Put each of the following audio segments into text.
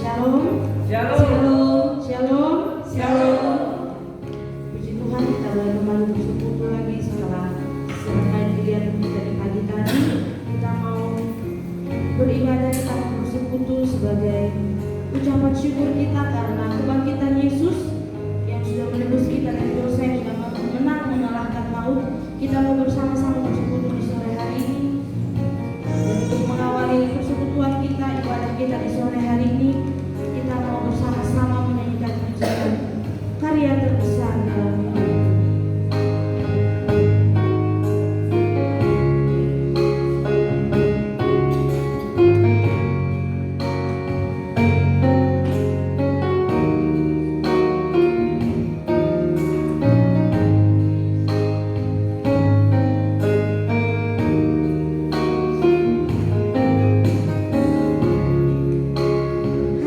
Shalom. Shalom. Shalom. Shalom. Puji Tuhan, kita boleh kembali bersekutu lagi setelah selesai kegiatan kita di pagi tadi. Kita mau beribadah, kita mau bersekutu sebagai ucapan syukur kita karena kebangkitan Yesus yang sudah menebus kita dari dosa, yang sudah menang mengalahkan maut. Kita mau bersama-sama bersekutu di sore hari ini. Dan untuk mengawali persekutuan kita, ibadah kita di sore hari ini, kita mau bersama-sama menyanyikan pujian karya terbesar dalam hidup.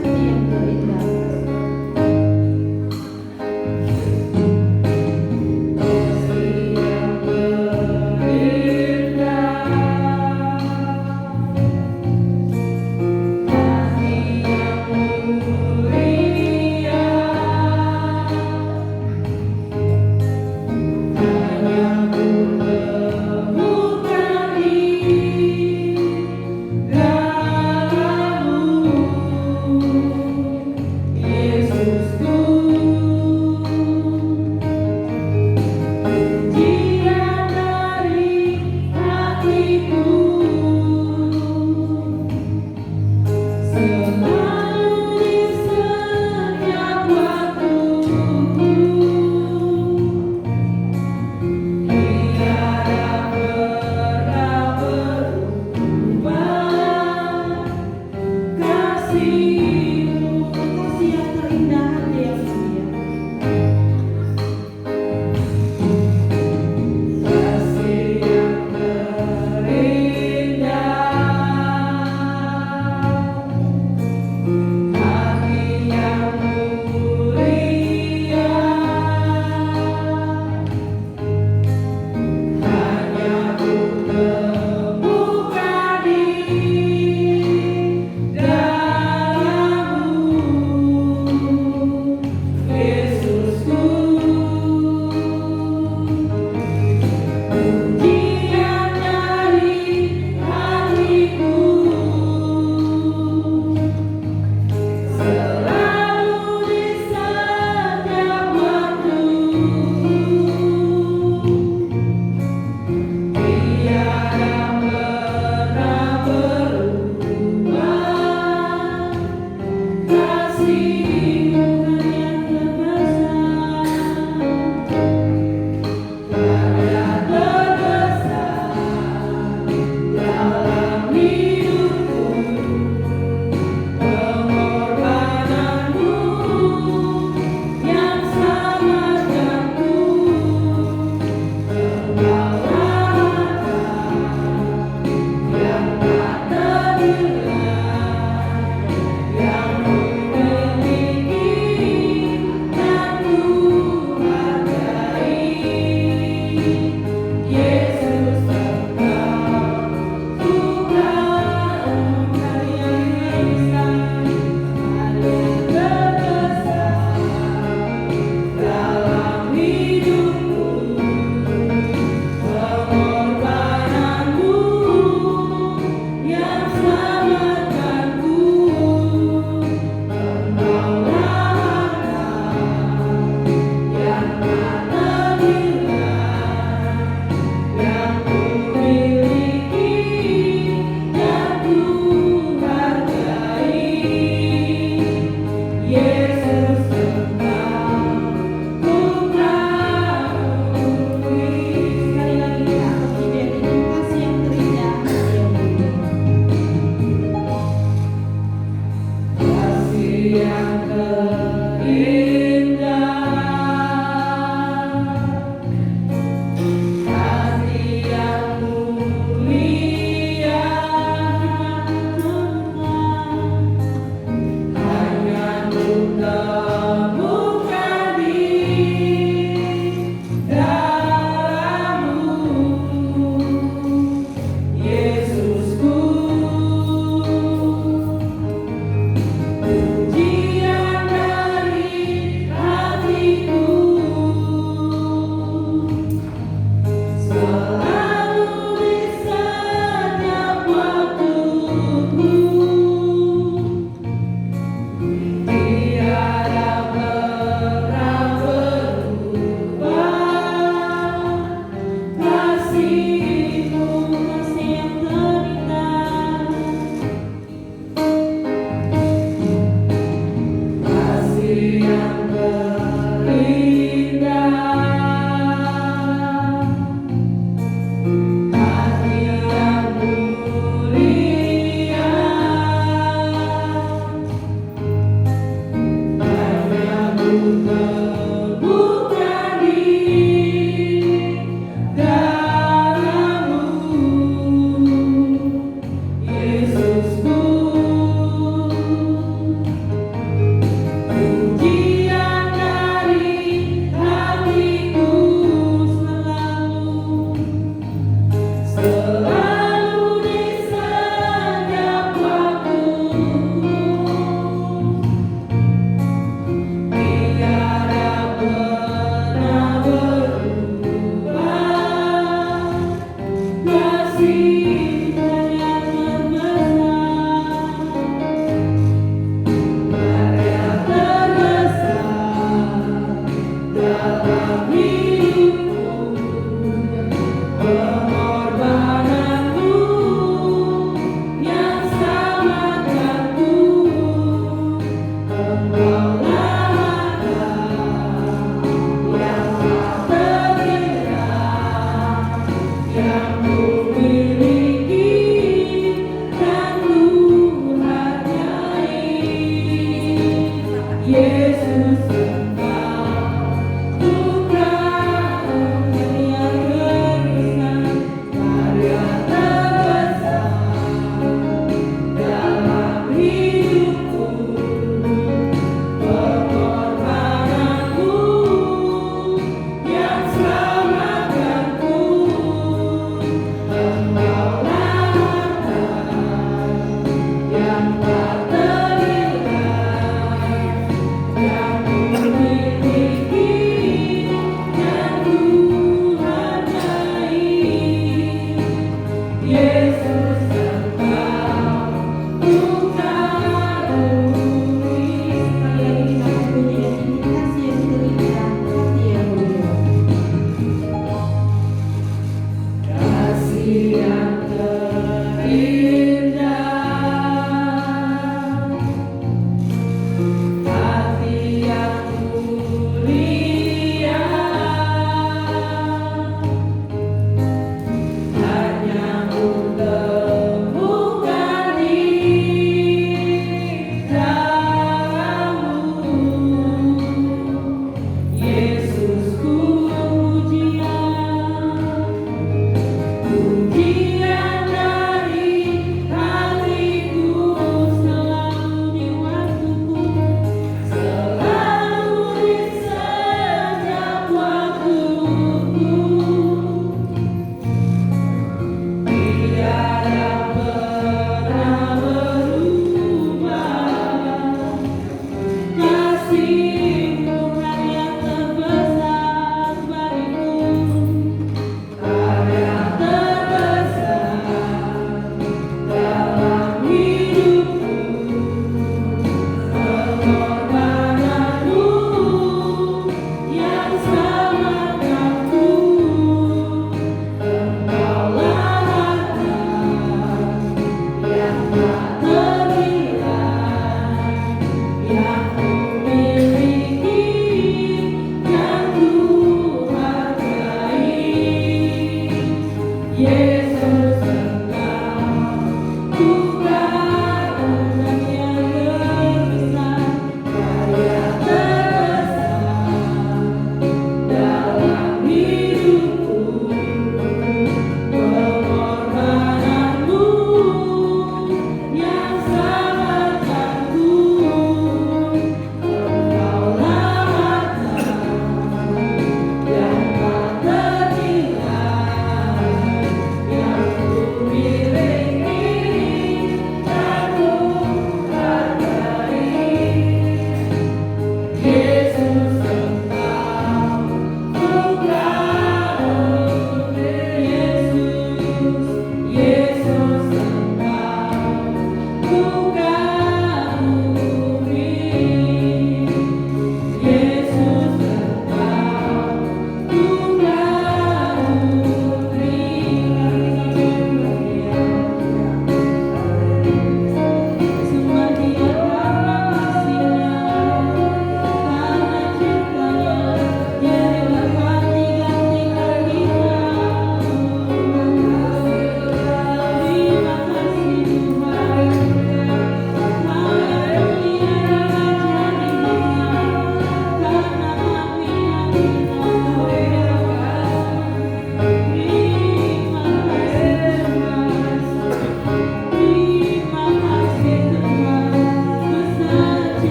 Hati yang terindah. Kasih yang terindah, hati yang mulia. Sekali lagi kita angkat pujian itu, kasih yang terindah, hati yang mulia. Yesusku. temukan di dalammu, Yesusku. Pujian dari hatiku selalu di setiap waktu. Biar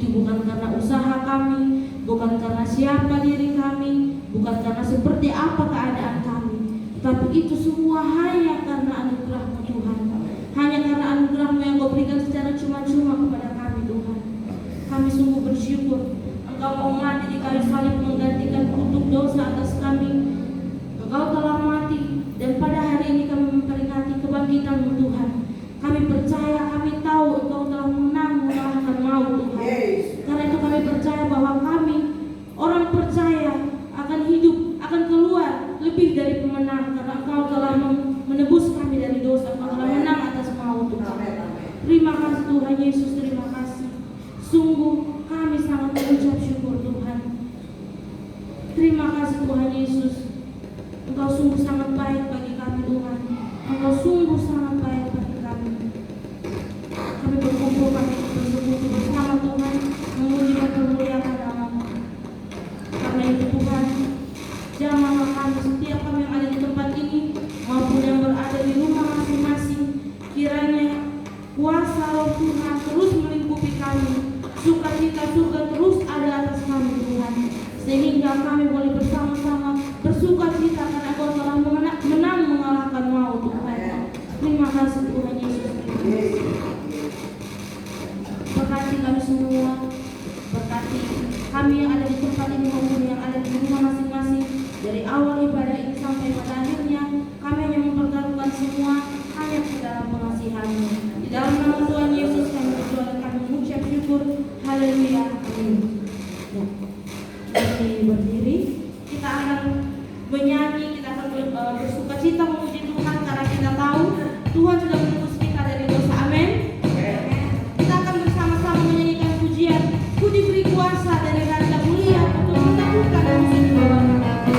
itu bukan karena usaha kami, bukan karena siapa diri kami, bukan karena seperti apa keadaan kami, tapi itu semua hanya karena anugerah-Mu Tuhan. Hanya karena anugerah-Mu yang Kau berikan secara cuma-cuma kepada kami Tuhan. Kami sungguh bersyukur Engkau mau mati di kayu salib menggantikan kutuk dosa atas kami. Engkau telah mati dan pada hari ini kami memperingati kebangkitan-Mu Tuhan. Kami percaya, kami tahu Engkau telah menang mengalahkan maut Tuhan. Karena itu kami percaya bahwa kami orang percaya akan hidup, akan keluar lebih dari pemenang. Karena Engkau telah menebus kami dari dosa, Engkau telah menang atas maut Tuhan. Terima kasih Tuhan Yesus, terima kasih. Sungguh kami sangat mengucap syukur Tuhan. Terima kasih Tuhan Yesus. Engkau sungguh sangat baik bagi kami Tuhan. Engkau sungguh sangat baik bagi kami. Kami berkumpul, kami bersekutu bersama Tuhan, memuji dan memuliakan nama-Mu. Karena itu Tuhan, jamahlah kami, setiap kami yang ada di tempat ini maupun yang berada di rumah masing-masing. Kiranya kuasa Roh Tuhan terus melingkupi kami, sukacita surga terus ada atas kami Tuhan, sehingga kami boleh bersama-sama bersukacita karena Engkau telah menang mengalahkan maut Tuhan. Terima kasih Tuhan Yesus. Berkati kami semua, berkati kami yang ada di tempat ini maupun yang ada di rumah masing-masing. Dari awal ibadah ini sampai pada akhirnya, kami hanya mempertaruhkan semua hanya di dalam pengasihan-Mu. Di dalam nama Tuhan Yesus kami berdoa dan kami mengucap syukur. Haleluya. Amin. Mari berdiri. Kita akan menyanyi, kita akan bersukacita memuji Tuhan karena kita tahu Tuhan sudah menebus kita dari dosa. Amin. Kita akan bersama-sama menyanyikan pujian, Ku diberi kuasa dari Raja Mulia untuk menaklukkan musuh di bawah kaki.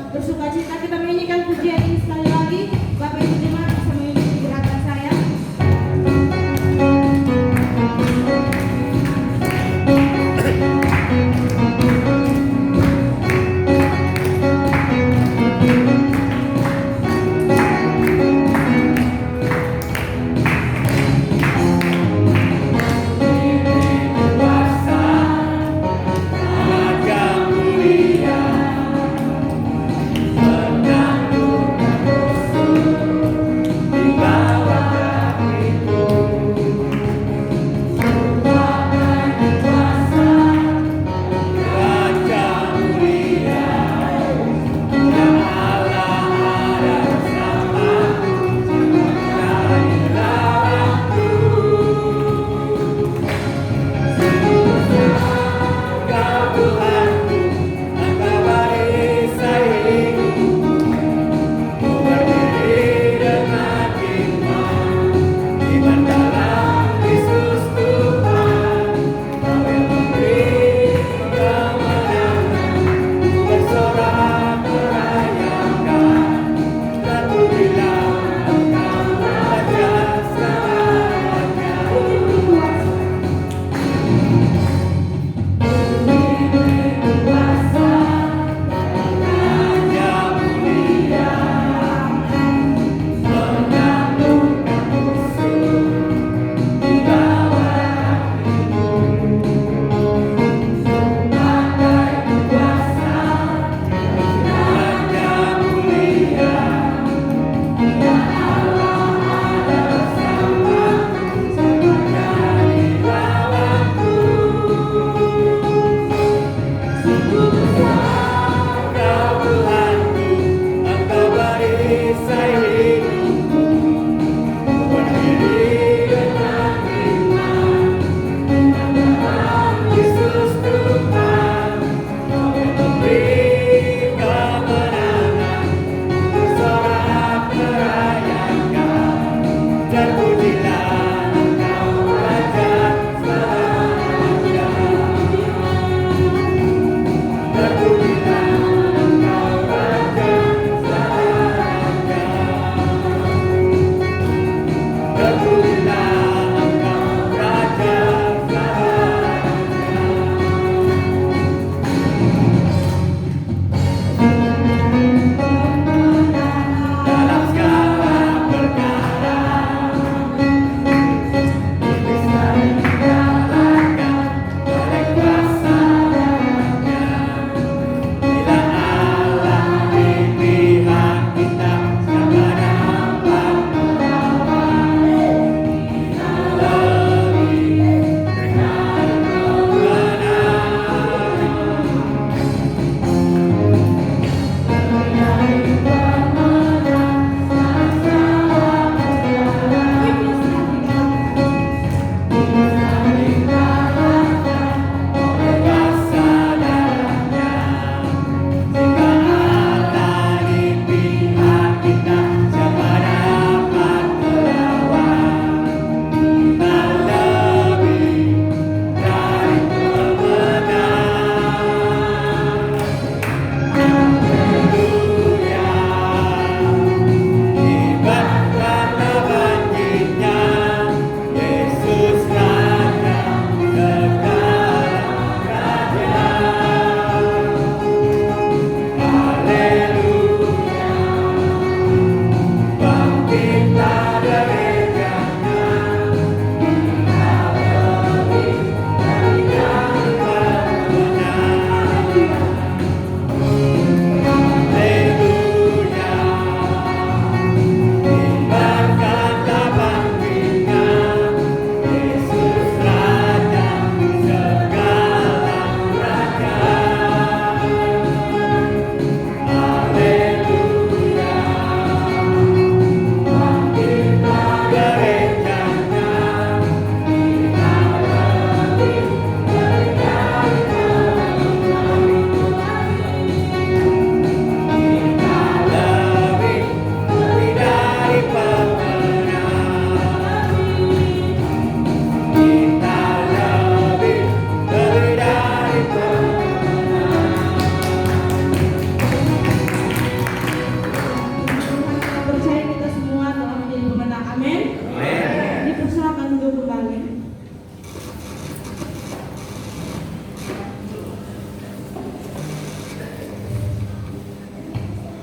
Bersukacita kita menyanyikan pujian ini sekali lagi. Bapak Ibu jemaat bisa mengikuti gerakan saya. Raja mulia,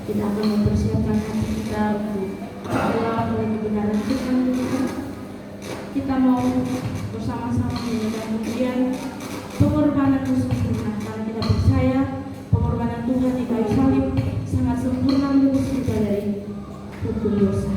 Kita akan mempersiapkan hati kita untuk berdoa oleh kebenaran Tuhan. Kita mau bersama-sama menyanyikan pujian pengorbanan sempurna, karena kita percaya pengorbanan Tuhan di kayu salib sangat sempurna menebus kita dari hukum dosa.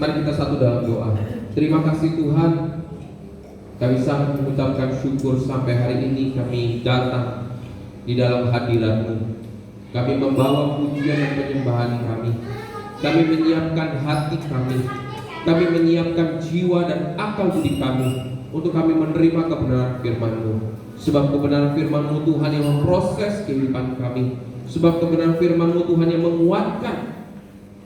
Mari kita satu dalam doa. Terima kasih Tuhan, kami sangat mengucapkan syukur sampai hari ini kami datang di dalam hadirat-Mu. Kami membawa pujian dan penyembahan kami. Kami menyiapkan hati kami. Kami menyiapkan jiwa dan akal budi kami untuk kami menerima kebenaran firman-Mu. Sebab kebenaran firman-Mu Tuhan yang memproses kehidupan kami. Sebab kebenaran firman-Mu Tuhan yang menguatkan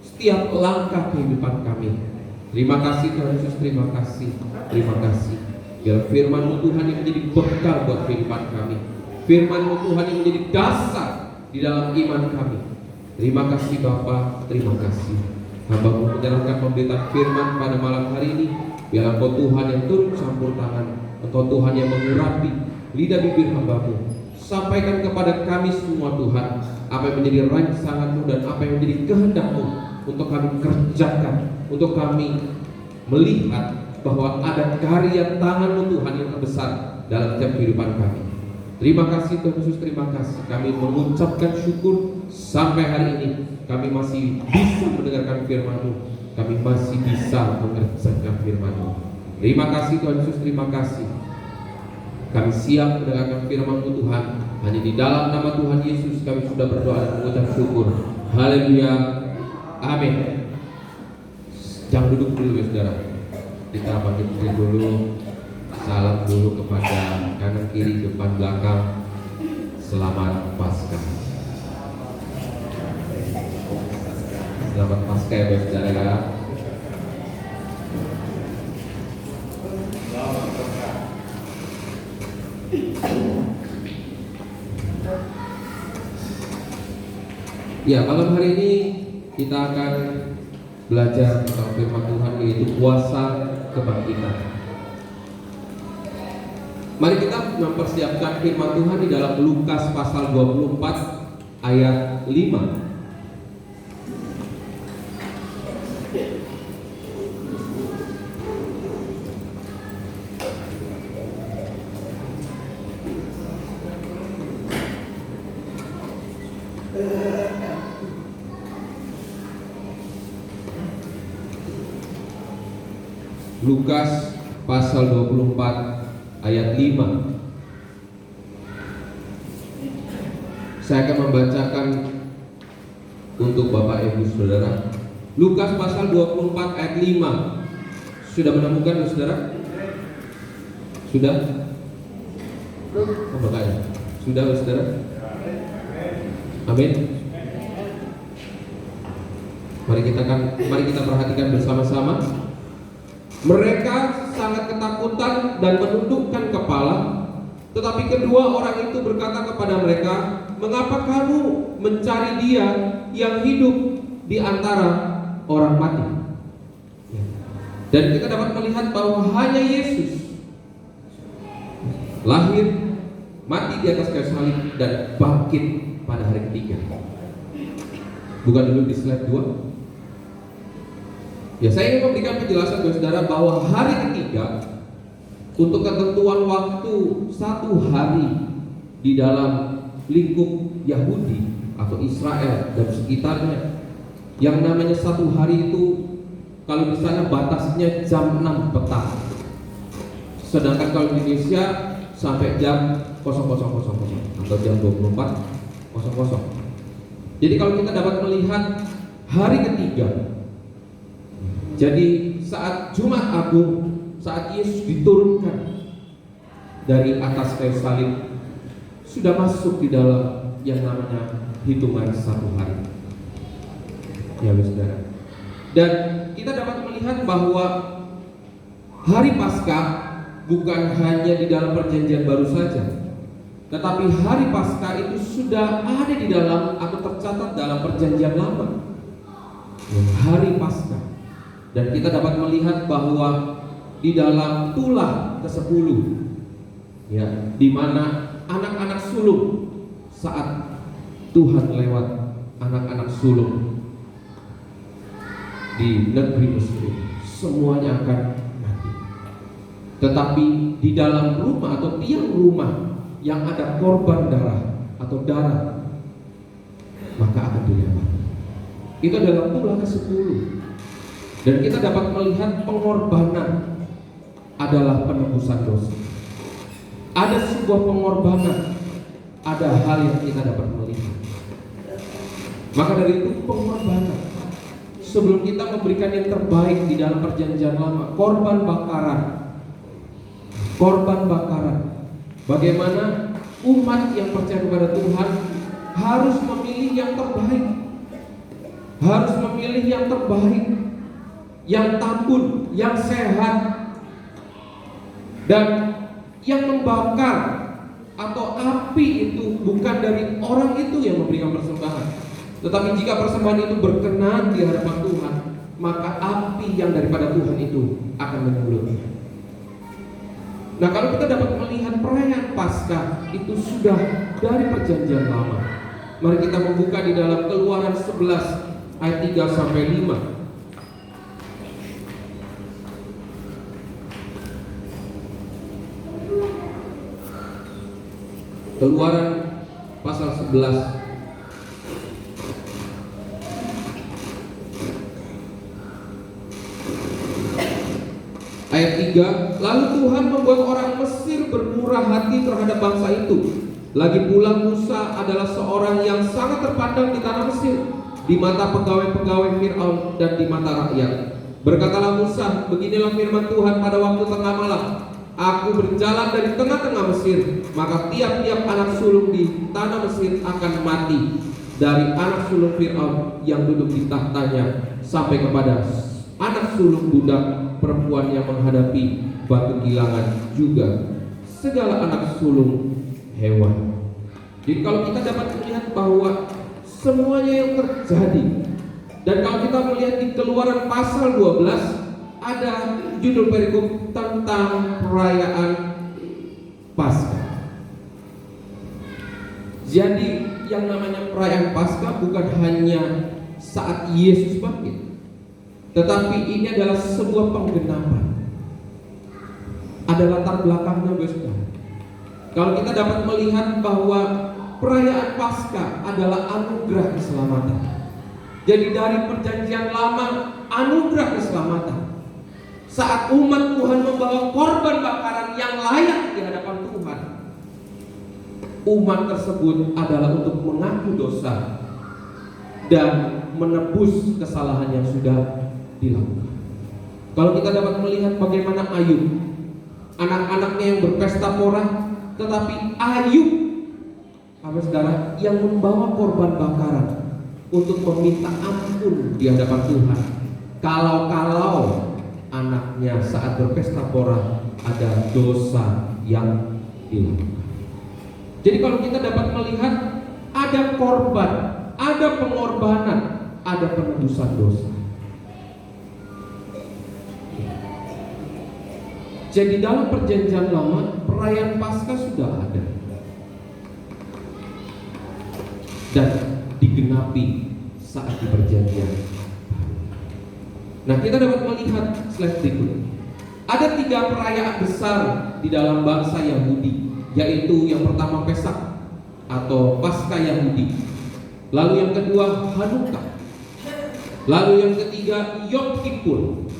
setiap langkah kehidupan kami. Terima kasih Tuhan Yesus, terima kasih. Terima kasih. Biar firman-Mu Tuhan yang menjadi bekal buat kehidupan kami. Firman-Mu Tuhan yang menjadi dasar di dalam iman kami. Terima kasih Bapa, terima kasih. Hamba-Mu menyerahkan pemberitaan firman pada malam hari ini. Biar Engkau Tuhan yang turut campur tangan, Engkau Tuhan yang mengurapi lidah bibir hamba-Mu. Sampaikan kepada kami semua Tuhan apa yang menjadi rancangan-Mu dan apa yang menjadi kehendak-Mu untuk kami kerjakan, untuk kami melihat bahwa ada karya tangan-Mu Tuhan yang terbesar dalam setiap kehidupan kami. Terima kasih Tuhan Yesus, terima kasih. Kami mengucapkan syukur sampai hari ini kami masih bisa mendengarkan firman-Mu, kami masih bisa mengerjakan firman-Mu. Terima kasih Tuhan Yesus, terima kasih. Kami siap mendengarkan firman-Mu Tuhan. Hanya di dalam nama Tuhan Yesus kami sudah berdoa dan mengucap syukur. Haleluya, amin. Jangan duduk dulu ya saudara. Kita bangkit dulu, salam dulu kepada kanan kiri depan belakang. Selamat Paskah. Selamat Paskah ya saudara. Ya, malam hari ini kita akan belajar tentang firman Tuhan, yaitu kuasa kebangkitan. Mari kita mempersiapkan firman Tuhan di dalam Lukas pasal 24 ayat 5. Lukas pasal 24 ayat 5. Saya akan membacakan untuk Bapak Ibu Saudara. Lukas pasal 24 ayat 5. Sudah menemukan Saudara? Sudah? Oh, makanya. Sudah Saudara? Amin. Mari kita perhatikan bersama-sama. Mereka sangat ketakutan dan menundukkan kepala. Tetapi kedua orang itu berkata kepada mereka, "Mengapa kamu mencari Dia yang hidup di antara orang mati?" Dan kita dapat melihat bahwa hanya Yesus lahir, mati di atas kayu salib, dan bangkit pada hari ketiga. Bukan dulu di slide 2. Ya, saya ingin memberikan penjelasan kepada saudara bahwa hari ketiga untuk ketentuan waktu 1 hari di dalam lingkup Yahudi atau Israel dan sekitarnya, yang namanya 1 hari itu kalau di sana batasnya jam 6 petang. Sedangkan kalau di Indonesia sampai jam 00.00 atau jam 24.00. Jadi kalau kita dapat melihat hari ketiga, jadi saat Jumat Agung, saat Yesus diturunkan dari atas kayu salib, sudah masuk di dalam yang namanya hitungan 1 hari. Ya saudara. Dan kita dapat melihat bahwa hari Paskah bukan hanya di dalam perjanjian baru saja, tetapi hari Paskah itu sudah ada di dalam atau tercatat dalam perjanjian lama. Hari Paskah. Dan kita dapat melihat bahwa di dalam tulah ke-10, ya, di mana anak-anak sulung, saat Tuhan lewat anak-anak sulung di negeri Mesir, semuanya akan mati. Tetapi di dalam rumah atau tiang rumah yang ada korban darah atau darah, maka akan dilewat. Itu adalah tulah ke-10. Dan kita dapat melihat pengorbanan adalah penebusan dosa. Ada sebuah pengorbanan, ada hal yang kita dapat melihat. Maka dari itu pengorbanan, sebelum kita memberikan yang terbaik di dalam perjanjian lama, korban bakaran. Bagaimana umat yang percaya kepada Tuhan harus memilih yang terbaik, yang tambun, yang sehat, dan yang membakar atau api itu bukan dari orang itu yang memberikan persembahan, tetapi jika persembahan itu berkenan di hadapan Tuhan, maka api yang daripada Tuhan itu akan menyulut. Nah, kalau kita dapat melihat perayaan Paskah itu sudah dari perjanjian lama. Mari kita membuka di dalam Keluaran 11 ayat 3 sampai 5. Keluaran pasal 11 ayat 3. Lalu Tuhan membuat orang Mesir bermurah hati terhadap bangsa itu. Lagi pula Musa adalah seorang yang sangat terpandang di tanah Mesir, di mata pegawai-pegawai Fir'aun dan di mata rakyat. Berkatalah Musa, beginilah firman Tuhan pada waktu tengah malam. Aku berjalan dari tengah-tengah Mesir, maka tiap-tiap anak sulung di tanah Mesir akan mati, dari anak sulung Fir'aun yang duduk di tahtanya sampai kepada anak sulung budak perempuan yang menghadapi batu gilangan, juga segala anak sulung hewan. Jadi kalau kita dapat melihat bahwa semuanya yang terjadi, dan kalau kita melihat di Keluaran pasal 12 ada judul perikop tentang perayaan Paskah. Jadi yang namanya perayaan Paskah bukan hanya saat Yesus bangkit, tetapi ini adalah sebuah penggenapan. Ada latar belakangnya, Saudara. Kalau kita dapat melihat bahwa perayaan Paskah adalah anugerah keselamatan. Jadi dari perjanjian lama, anugerah keselamatan. Saat umat Tuhan membawa korban bakaran yang layak di hadapan Tuhan, umat tersebut adalah untuk mengaku dosa dan menebus kesalahan yang sudah dilakukan. Kalau kita dapat melihat bagaimana Ayub, anak-anaknya yang berpesta pora, tetapi Ayub, saudara, yang membawa korban bakaran untuk meminta ampun di hadapan Tuhan. Kalau anaknya saat berpesta pora ada dosa yang dilakukan. Jadi kalau kita dapat melihat ada korban, ada pengorbanan, ada penebusan dosa. Jadi dalam perjanjian lama perayaan Paskah sudah ada dan digenapi saat di perjanjian. Nah, kita dapat melihat slide berikut. Ada 3 perayaan besar di dalam bangsa Yahudi, yaitu yang pertama Pesak atau Paskah Yahudi, lalu yang kedua Hanukkah, lalu yang ketiga Yom Kippur.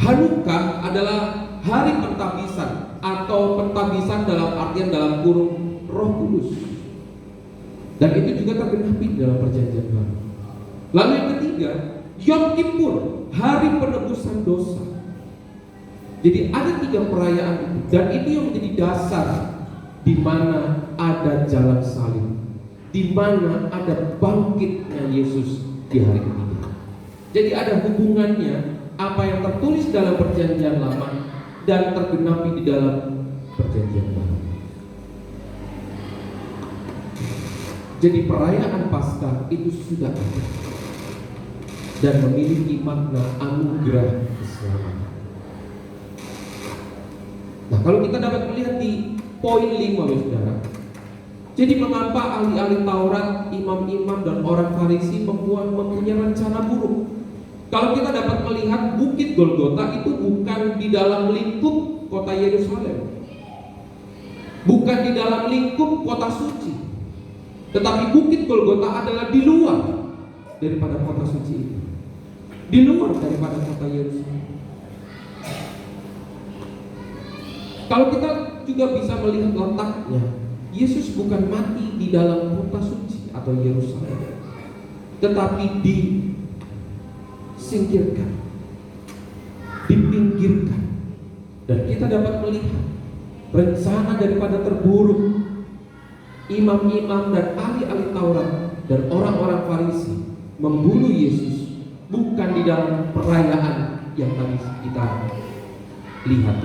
Hanukkah adalah hari pentabisan atau pentabisan dalam artian dalam kurung Roh Kudus, dan itu juga tergenapi dalam perjanjian baru. Lalu yang ketiga Yom Kippur, hari penebusan dosa. Jadi ada 3 perayaan itu, dan itu yang menjadi dasar di mana ada jalan salib, di mana ada bangkitnya Yesus di hari ketiga. Jadi ada hubungannya apa yang tertulis dalam perjanjian lama dan tergenapi di dalam perjanjian baru. Jadi perayaan Paskah itu sudah ada dan memiliki makna anugerah keselamatan. Nah, kalau kita dapat melihat di poin 5, Saudara. Jadi mengapa ahli-ahli Taurat, imam-imam dan orang Farisi mempunyai rencana buruk? Kalau kita dapat melihat Bukit Golgota itu bukan di dalam lingkup kota Yerusalem, bukan di dalam lingkup kota suci, tetapi Bukit Golgota adalah di luar daripada kota suci itu. di luar daripada kota Yerusalem. Kalau kita juga bisa melihat letaknya, Yesus bukan mati di dalam kota suci atau Yerusalem, tetapi disingkirkan, dipinggirkan. Dan kita dapat melihat rencana daripada terburuk imam-imam dan ahli-ahli Taurat dan orang-orang Farisi membunuh Yesus bukan di dalam perayaan yang tadi kita lihat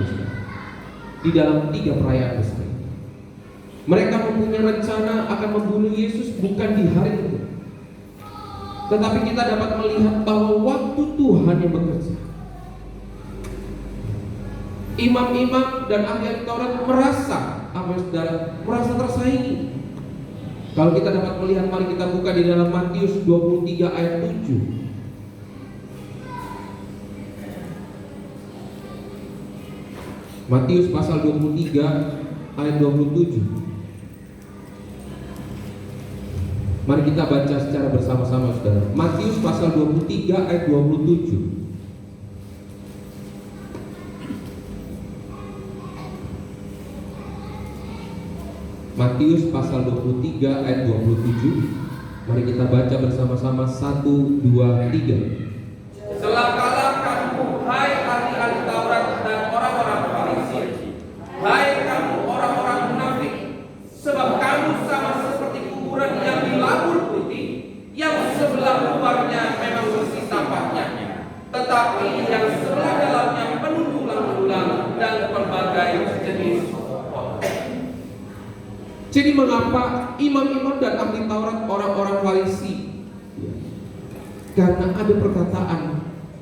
di dalam 3 perayaan besar itu. Mereka mempunyai rencana akan membunuh Yesus bukan di hari itu, tetapi kita dapat melihat bahwa waktu Tuhan yang bekerja, imam-imam dan ahli Taurat merasa tersaingi. Kalau kita dapat melihat, mari kita buka di dalam Matius 23 ayat 7. Matius pasal 23 ayat 27. Mari kita baca secara bersama-sama, saudara. Matius pasal 23 ayat 27. Matius pasal 23 ayat 27. Mari kita baca bersama-sama. 1, 2, 3. Celakalah kamu, hai ahli-ahli Taurat dan orang-orang Farisi, hai kamu orang-orang munafik, sebab kamu sama seperti kuburan yang dilabur putih, yang sebelah luarnya memang bersih tampaknya, tetapi yang sebelah dalamnya penuh tulang-tulang dan berbagai jenis kotor. Jadi mengapa imam-imam dan ahli Taurat, orang-orang Farisi? Karena ada perkataan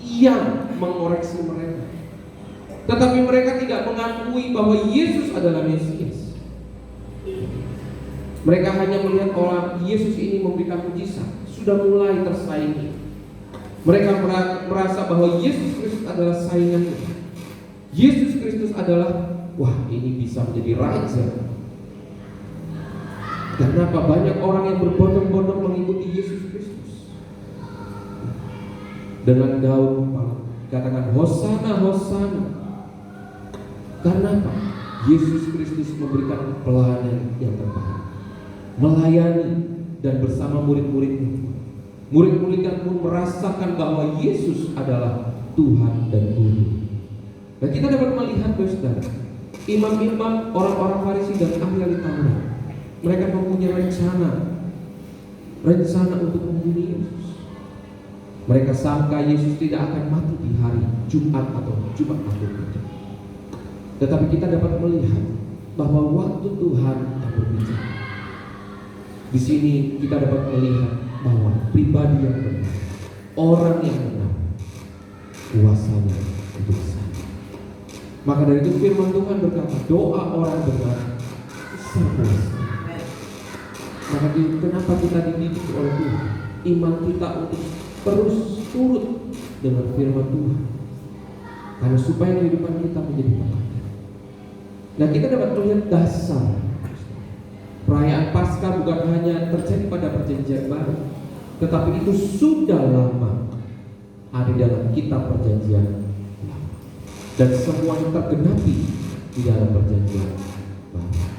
yang mengoreksi mereka, tetapi mereka tidak mengakui bahwa Yesus adalah Mesias. Mereka hanya melihat orang Yesus ini memberikan mujizat, sudah mulai tersaingi. Mereka merasa bahwa Yesus Kristus adalah saingannya. Yesus Kristus adalah, wah, ini bisa menjadi raja. Kenapa banyak orang yang berbondong-bondong mengikuti Yesus Kristus dengan daun kepala, katakan Hosana, Hosana. Karena apa? Yesus Kristus memberikan pelayanan yang terbaik, melayani dan bersama murid-muridnya. Murid-muridnya pun merasakan bahwa Yesus adalah Tuhan dan Guru. Dan kita dapat melihat, saudara, imam-imam, orang-orang Farisi dan ahli Taurat, mereka mempunyai rencana untuk membunuh Yesus. Mereka sangka Yesus tidak akan mati di hari Jumat atau Jumat Agung. Tetapi kita dapat melihat bahwa waktu Tuhan akan berbicara. Di sini kita dapat melihat bahwa pribadi yang benar, orang yang benar, kuasanya itu besar. Maka dari itu firman Tuhan berkata, doa orang benar besar kuasa. Maka kenapa kita dididik oleh Tuhan, iman kita untuk terus turut dengan firman Tuhan, karena supaya kehidupan kita menjadi berkat. Dan kita dapat melihat dasar perayaan Paskah bukan hanya terjadi pada perjanjian baru, tetapi itu sudah lama ada dalam kitab perjanjian lama, dan semuanya tergenapi di dalam perjanjian baru.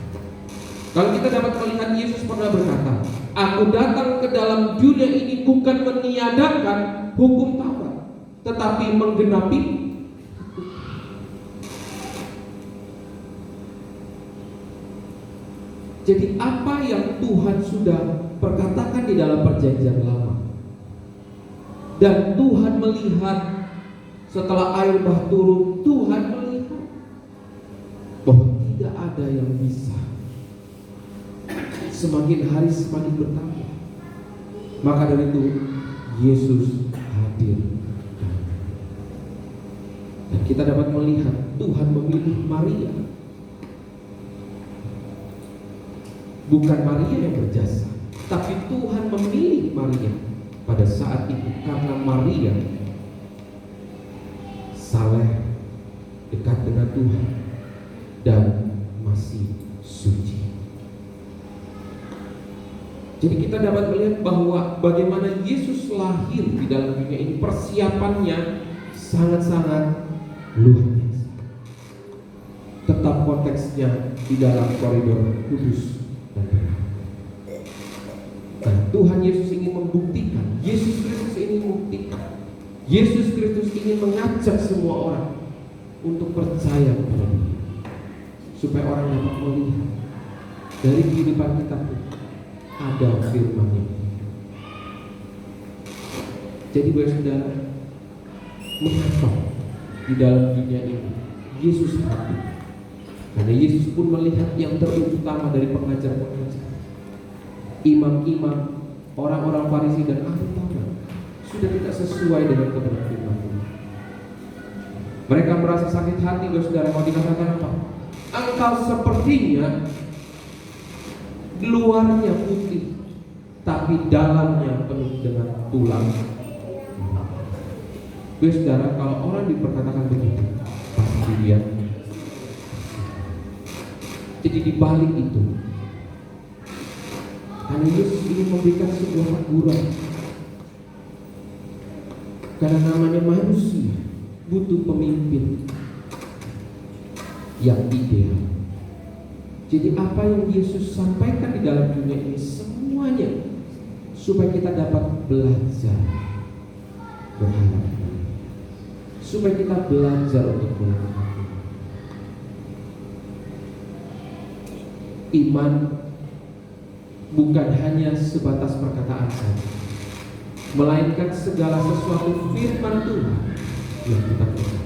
Kalau kita dapat melihat, Yesus pernah berkata, aku datang ke dalam dunia ini bukan meniadakan hukum Taurat, tetapi menggenapi. Jadi apa yang Tuhan sudah perkatakan di dalam perjanjian lama, dan Tuhan melihat setelah air bah turun, Tuhan melihat bahwa tidak ada yang bisa. Semakin hari semakin bertambah. Maka dari itu Yesus hadir. Dan kita dapat melihat Tuhan memilih Maria. Bukan Maria yang berjasa, tapi Tuhan memilih Maria pada saat itu karena Maria saleh, dekat dengan Tuhan, dan masih suci. Jadi kita dapat melihat bahwa bagaimana Yesus lahir di dalam dunia ini, persiapannya sangat-sangat luar biasa. Tetap konteksnya di dalam koridor kudus dan terang. Nah, Tuhan Yesus ingin membuktikan, Yesus Kristus ingin membuktikan, Yesus Kristus ingin mengajak semua orang untuk percaya kepada Dia, supaya orang dapat melihat dari kehidupan kita pun ada firman-Nya. Jadi saudara, mengapa di dalam dunia ini Yesus hadir? Karena Yesus pun melihat yang terutama dari pengajar-pengajar, imam-imam, orang-orang Farisi dan ahli Taurat sudah tidak sesuai dengan kebenaran firman Tuhan. Mereka merasa sakit hati, saudara. Mau dikatakan apa? Engkau sepertinya luarnya putih, tapi dalamnya penuh dengan tulang. Saudara, kalau orang diperkatakan begitu, pasti dia. Jadi dibalik itu, karena Yesus ingin memberikan sebuah teguran. Karena namanya manusia butuh pemimpin yang ideal. Jadi apa yang Yesus sampaikan di dalam dunia ini semuanya supaya kita dapat belajar berharap, supaya kita belajar untuk melakukan iman. Bukan hanya sebatas perkataan saja, melainkan segala sesuatu firman Tuhan yang kita percaya.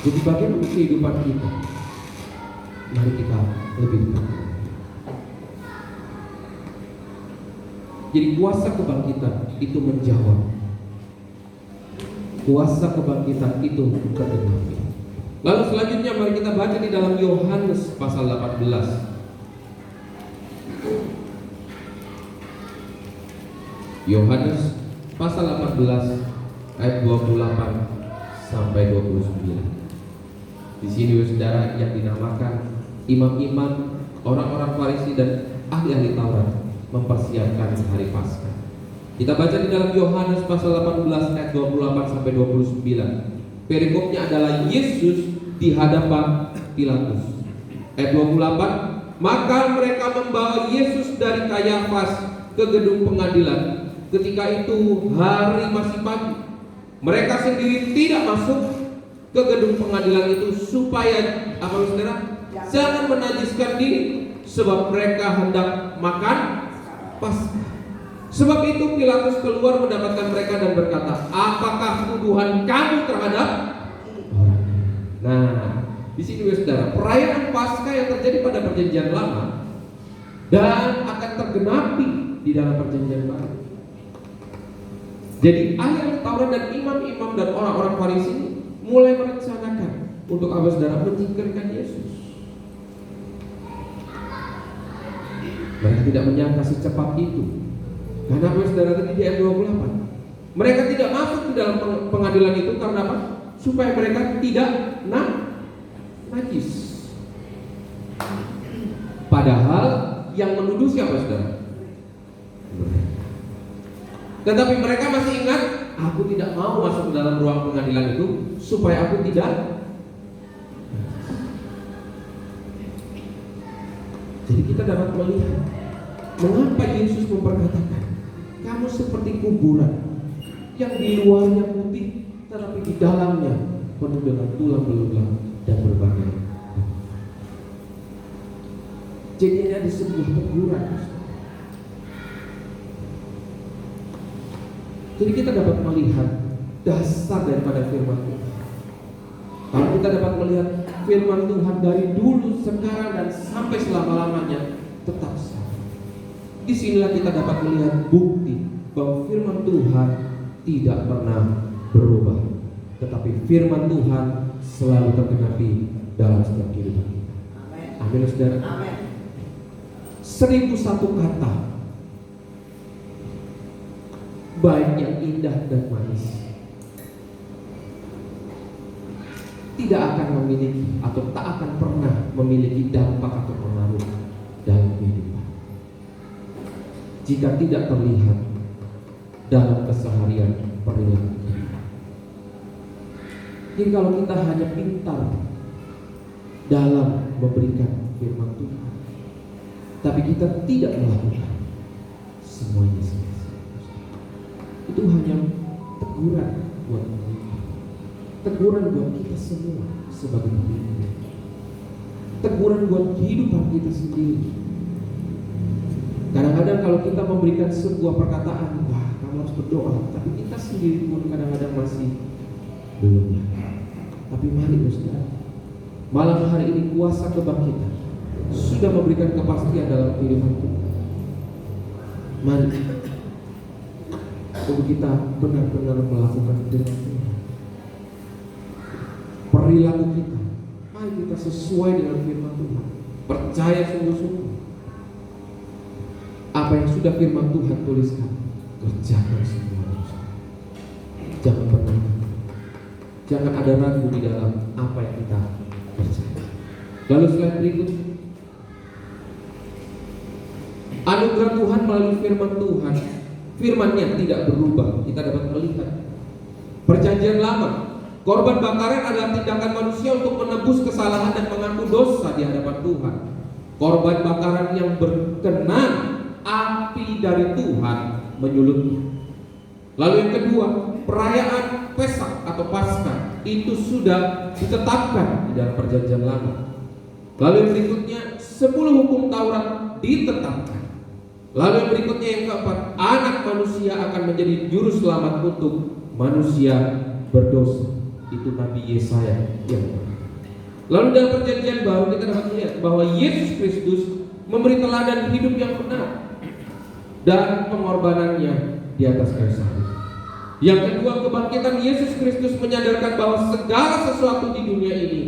Jadi bagaimana kehidupan kita? Mari kita lebih dekat. Jadi kuasa kebangkitan itu menjawab. Kuasa kebangkitan itu tergenapi. Lalu selanjutnya mari kita baca di dalam Yohanes pasal 18. Yohanes pasal 18 ayat 28 sampai 29. Di sini saudara, yang dinamakan imam-imam, orang-orang Farisi dan ahli-ahli Taurat mempersiapkan hari Paskah. Kita baca di dalam Yohanes pasal 18 ayat 28 sampai 29. Perikopnya adalah Yesus di hadapan Pilatus. Ayat 28, maka mereka membawa Yesus dari Kayafas ke gedung pengadilan. Ketika itu hari masih pagi. Mereka sendiri tidak masuk ke gedung pengadilan itu supaya apa saudara? Jangan menajiskan diri, sebab mereka hendak makan Paskah. Sebab itu Pilatus keluar mendapatkan mereka dan berkata, apakah tuduhan kamu terhadap orang? Nah, di sini saudara, perayaan Paskah yang terjadi pada perjanjian lama dan akan tergenapi di dalam perjanjian baru. Jadi ahli Taurat dan imam-imam dan orang-orang Farisi mulai merencanakan untuk apa saudara? Menyingkirkan Yesus. Mereka tidak menyangka secepat itu. Karena apa saudara, tadi di ayat 28, mereka tidak masuk di dalam pengadilan itu karena apa? Supaya mereka tidak najis. Padahal yang menuduh siapa saudara? Tetapi mereka masih ingat, aku tidak mau masuk ke dalam ruang pengadilan itu supaya aku tidak. Jadi kita dapat melihat mengapa Yesus memperkatakan, kamu seperti kuburan yang di luarnya putih, tetapi di dalamnya penuh dengan tulang belulang dan berbagai. Jadi ini ada sebuah teguran. Jadi kita dapat melihat dasar daripada firman Tuhan. Kalau kita dapat melihat firman Tuhan dari dulu, sekarang, dan sampai selama-lamanya tetap sama. Disinilah kita dapat melihat bukti bahwa firman Tuhan tidak pernah berubah, tetapi firman Tuhan selalu tergenapi dalam setiap kehidupan kita. Amin, saudara. 1001 kata, baik yang indah dan manis, tidak akan memiliki atau tak akan pernah memiliki dampak atau pengaruh dalam hidup. jika tidak terlihat dalam keseharian perilaku. Jadi kalau kita hanya pintar dalam memberikan firman Tuhan, tapi kita tidak melakukan, semuanya sia-sia. Itu hanya teguran buat kita, teguran buat kita semua sebagai pemimpin, teguran buat kehidupan kita sendiri. Kadang-kadang kalau kita memberikan sebuah perkataan, wah kamu harus berdoa, tapi kita sendiri pun kadang-kadang masih belum. Tapi mari saudara, malam hari ini kuasa kebangkitan sudah memberikan kepastian dalam kehidupan kita. Mari untuk kita benar-benar melakukan firman Tuhan. Perilaku kita, mari kita sesuai dengan firman Tuhan. Percaya sungguh-sungguh apa yang sudah firman Tuhan tuliskan, kerjakan semuanya. Jangan pernah, jangan ada ragu di dalam apa yang kita kerjakan. Lalu slide berikutnya, anugerah Tuhan melalui firman Tuhan, firman-Nya tidak berubah. Kita dapat melihat perjanjian lama, korban bakaran adalah tindakan manusia untuk menebus kesalahan dan mengaku dosa di hadapan Tuhan. Korban bakaran yang berkenan api dari Tuhan menyulutnya. Lalu yang kedua, perayaan Pesak atau Paskah itu sudah ditetapkan di dalam perjanjian lama. Lalu yang berikutnya, 10 hukum Taurat ditetapkan. Lalu yang berikutnya yang keempat, anak manusia akan menjadi juru selamat untuk manusia berdosa. Itu Nabi Yesaya. Lalu dalam perjanjian baru kita dapat melihat bahwa Yesus Kristus memberi teladan hidup yang benar dan pengorbanannya di atas kayu salib. Yang kedua, kebangkitan Yesus Kristus menyadarkan bahwa segala sesuatu di dunia ini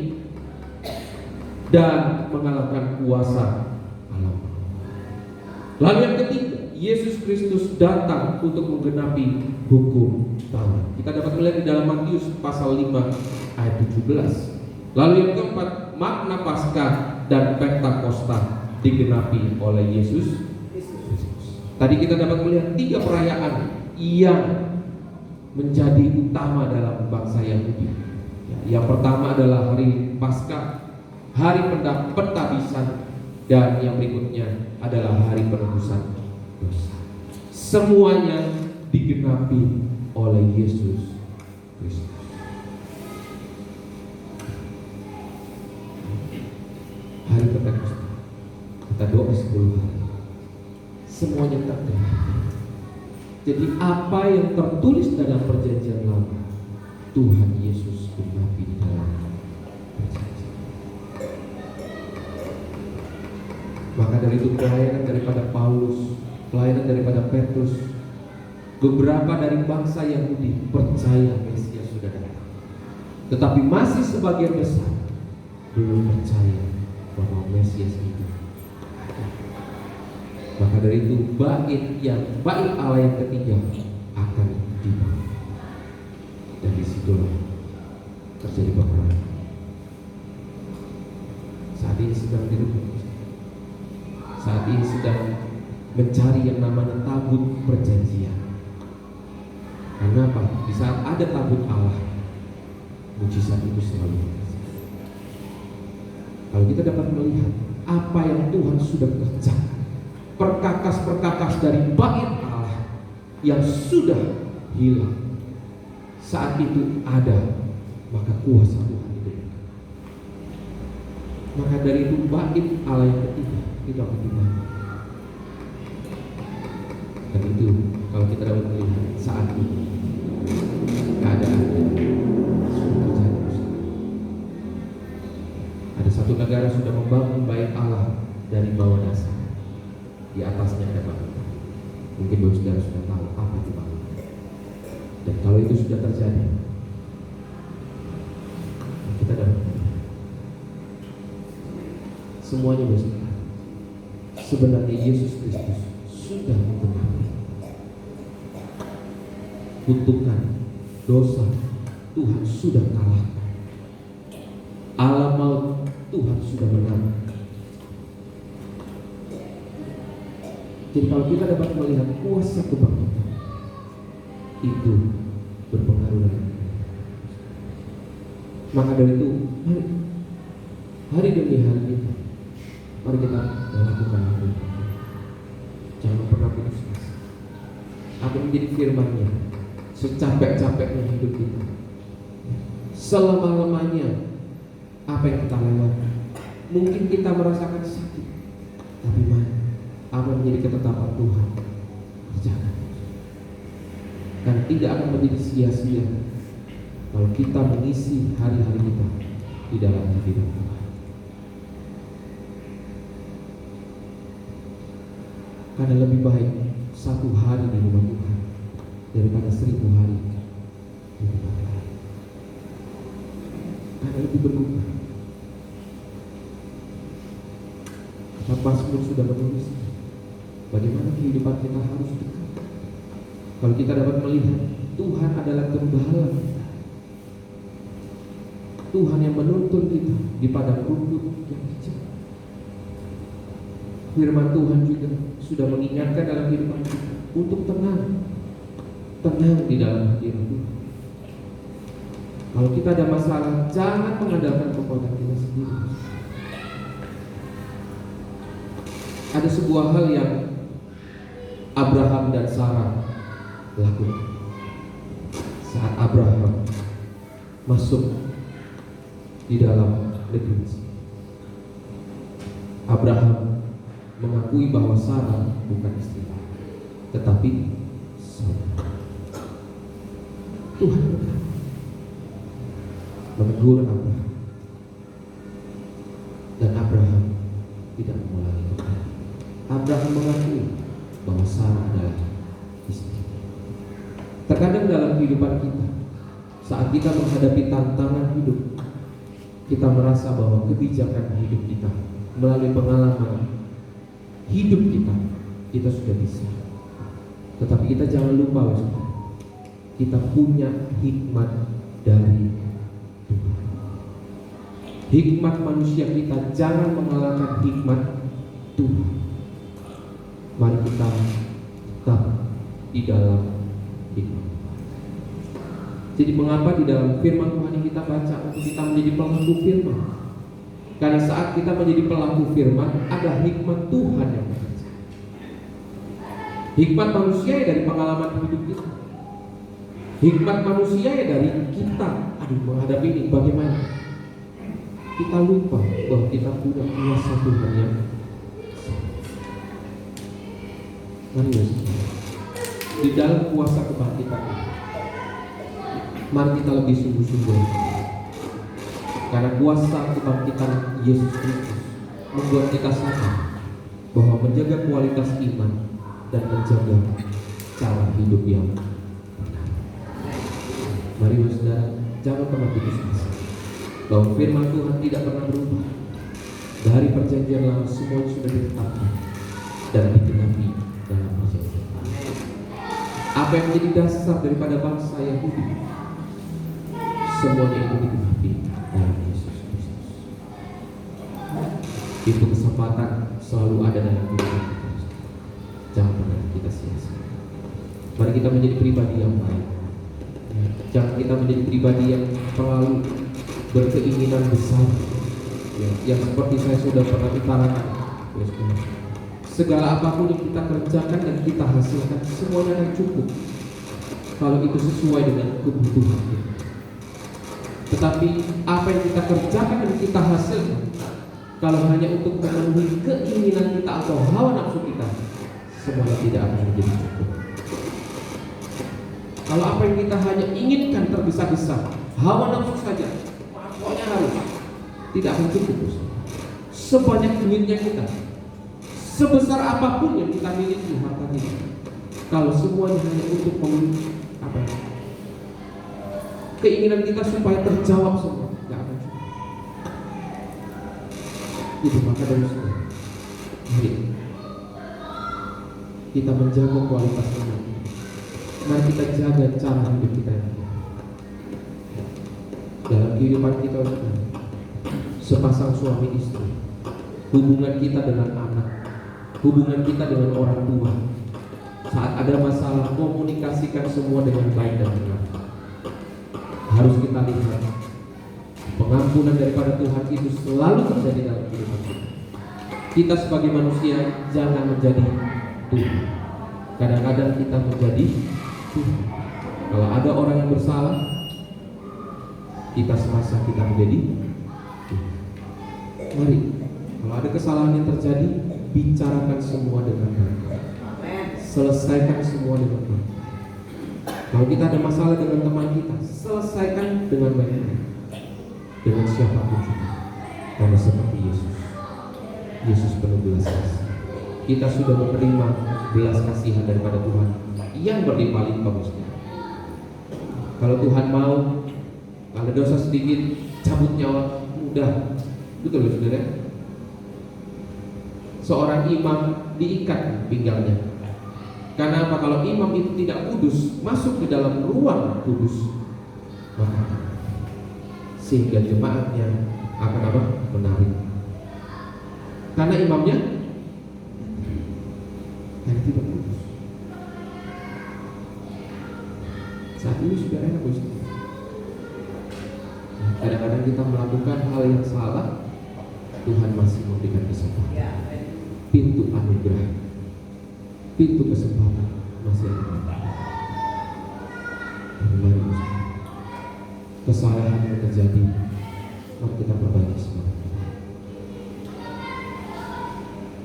dan mengalahkan kuasa alam. Lalu yang ketiga, Yesus Kristus datang untuk menggenapi hukum Taurat. Kita dapat melihat di dalam Matius pasal 5 ayat 17. Lalu yang keempat, makna Paskah dan Pentakosta digenapi oleh Yesus Kristus. Tadi kita dapat melihat 3 perayaan yang menjadi utama dalam bangsa Yahudi. Yang pertama adalah hari Paskah, hari pentabisan, dan yang berikutnya adalah hari penebusan dosa. Semuanya digenapi oleh Yesus Kristus. Hari Pentakosta, kita doa 10 hari, semuanya tergenapi. Jadi apa yang tertulis dalam perjanjian lama, Tuhan Yesus genapi di dalam perjanjian. Maka dari itu pelayanan daripada Paulus, pelayanan daripada Petrus, beberapa dari bangsa Yahudi percaya Mesias sudah datang, tetapi masih sebagian besar belum percaya bahwa Mesias itu ada. Maka dari itu bait Allah yang ketiga akan dibangun, dan disitulah terjadi peperangan. Saat ini sedang direbut, saat ini sedang mencari yang namanya tabut perjanjian. Karena apa? Di saat ada tabut Allah, mujizat itu selalu terjadi. Kalau kita dapat melihat apa yang Tuhan sudah kerjakan, perkakas-perkakas dari bait Allah yang sudah hilang, saat itu ada, maka kuasa Tuhan itu. Maka dari itu bait Allah yang ketiga itu akan dibangun. Dan itu kalau kita dapat melihat saat ini keadaannya sudah terjadi. Ada satu negara sudah membangun bait Allah dari bawah dasar. Di atasnya ada bangunan. Mungkin saudara sudah tahu apa itu bangunan. Dan kalau itu sudah terjadi, kita dapat semuanya saudara. Sebenarnya Yesus Kristus sudah menggenapi kutukan dosa. Tuhan sudah kalahkan. Alam maut Tuhan sudah menang. Jadi kalau kita dapat melihat kuasa kebangkitan, itu berpengaruh dalam hidup. Maka dari itu, hari demi hari kita, mari kita melakukan hal itu. Jangan pernah putus asa. Apa yang menjadi firman-Nya, secapek-capeknya hidup kita, selama-lamanya apa yang kita lewati, mungkin kita merasakan sakit, tapi mari apa yang menjadi ketetapan Tuhan, kerjakan. Dan tidak akan menjadi sia-sia kalau kita mengisi hari-hari kita di dalam hadirat Tuhan. Karena lebih baik satu hari di rumah Tuhan daripada 1000 hari di tempat lain. Karena lebih berguna. Kitab Mazmur sudah menulis bagaimana kehidupan kita harus dekat. Kalau kita dapat melihat Tuhan adalah gembala kita, Tuhan yang menuntun kita di padang rumput yang hijau. Firman Tuhan juga sudah mengingatkan dalam kehidupan kita untuk tenang di dalam hadirat Tuhan. Kalau kita ada masalah, jangan mengandalkan kekuatan kita sendiri. Ada sebuah hal yang Abraham dan Sarah lakukan saat Abraham masuk di dalam negeri Mesir. Abraham mengakui bahwa Sarah bukan istrinya, tetapi saudara. Tuhan menegur Abraham, dan Abraham tidak mengulangi kembali. Abraham mengakui bahwa Sarah adalah istri. Terkadang dalam kehidupan kita, saat kita menghadapi tantangan hidup, kita merasa bahwa kebijakan hidup kita melalui pengalaman hidup kita sudah bisa. Tetapi kita jangan lupa, kita punya hikmat dari Tuhan. Hikmat manusia kita jangan mengalahkan hikmat Tuhan. Mari kita tetap di dalam hikmat. Jadi mengapa di dalam firman Tuhan yang kita baca untuk kita menjadi pelaku firman? Karena saat kita menjadi pelaku firman, ada hikmat Tuhan yang bekerja. Hikmat manusia ya dari pengalaman hidup kita. Hikmat manusia ya dari kita menghadapi ini. Bagaimana kita lupa bahwa kita punya kuasa Tuhan yang mari di dalam kuasa kebangkitan ini, mari kita lebih sungguh-sungguh. Karena kuasa kebangkitan Yesus Kristus membuat kita sadar bahwa menjaga kualitas iman dan menjaga cara hidup yang benar. Mari saudara, jangan pernah putus asa bahwa firman Tuhan tidak pernah berubah. Dari perjanjian lama semuanya sudah ditetapkan dan digenapi dalam perjanjian. Apa yang menjadi dasar daripada bangsa Yahudi, semuanya itu digenapi dalam Yesus Kristus. Itu kesempatan selalu ada dalam kehidupan kita. Jangan pernah kita sia-sia. Mari kita menjadi pribadi yang baik. Jangan kita menjadi pribadi yang terlalu berkeinginan besar, yang seperti saya sudah pernah utarakan. Segala apapun yang kita kerjakan dan kita hasilkan, semuanya akan cukup kalau itu sesuai dengan kebutuhan kita. Tetapi apa yang kita kerjakan dan kita hasilkan, kalau hanya untuk memenuhi keinginan kita atau hawa nafsu kita, semuanya tidak akan menjadi cukup. Kalau apa yang kita hanya inginkan tergesa-gesa, hawa nafsu saja, pokoknya harus, tidak akan cukup. Sebanyak duitnya kita, sebesar apapun yang kita miliki harta kita, kalau semuanya hanya untuk memenuhi keinginan kita supaya terjawab semua, tidak akan cukup. Itu maka dari itu, mari kita menjaga kualitas iman. Mari kita jaga cara hidup kita dalam kehidupan kita. Sepasang suami istri, hubungan kita dengan anak, hubungan kita dengan orang tua. Saat ada masalah, komunikasikan semua dengan baik dan benar. Harus kita lihat pengampunan daripada Tuhan itu selalu terjadi dalam kehidupan kita. Kita sebagai manusia jangan menjadi Tuhan. Kadang-kadang kita menjadi Tuhan. Kalau ada orang yang bersalah, kita serasa kita menjadi Tuhan. Mari, kalau ada kesalahan yang terjadi, bicarakan semua dengan baik. Selesaikan semua dengan baik. Kalau kita ada masalah dengan teman kita, selesaikan dengan baik. Dengan siapapun juga. Karena seperti Yesus penuh belas kasih. Kita sudah menerima belas kasihan daripada Tuhan yang berlimpah-limpah. Kalau Tuhan mau, kalau dosa sedikit, cabut nyawa, mudah. Betul saudara? Seorang imam diikat pinggangnya. Karena apa? Kalau imam itu tidak kudus, masuk ke dalam ruang kudus, maka sehingga jemaatnya akan apa? Menarik. Karena imamnya tidak kudus. Saat ini sudah enak, Ustaz. Kadang-kadang kita melakukan hal yang salah, Tuhan masih memberikan kesempatan. Pintu anugerah, pintu kesempatan masih ada. Mari kesalahan yang terjadi, mari kita perbaiki semua.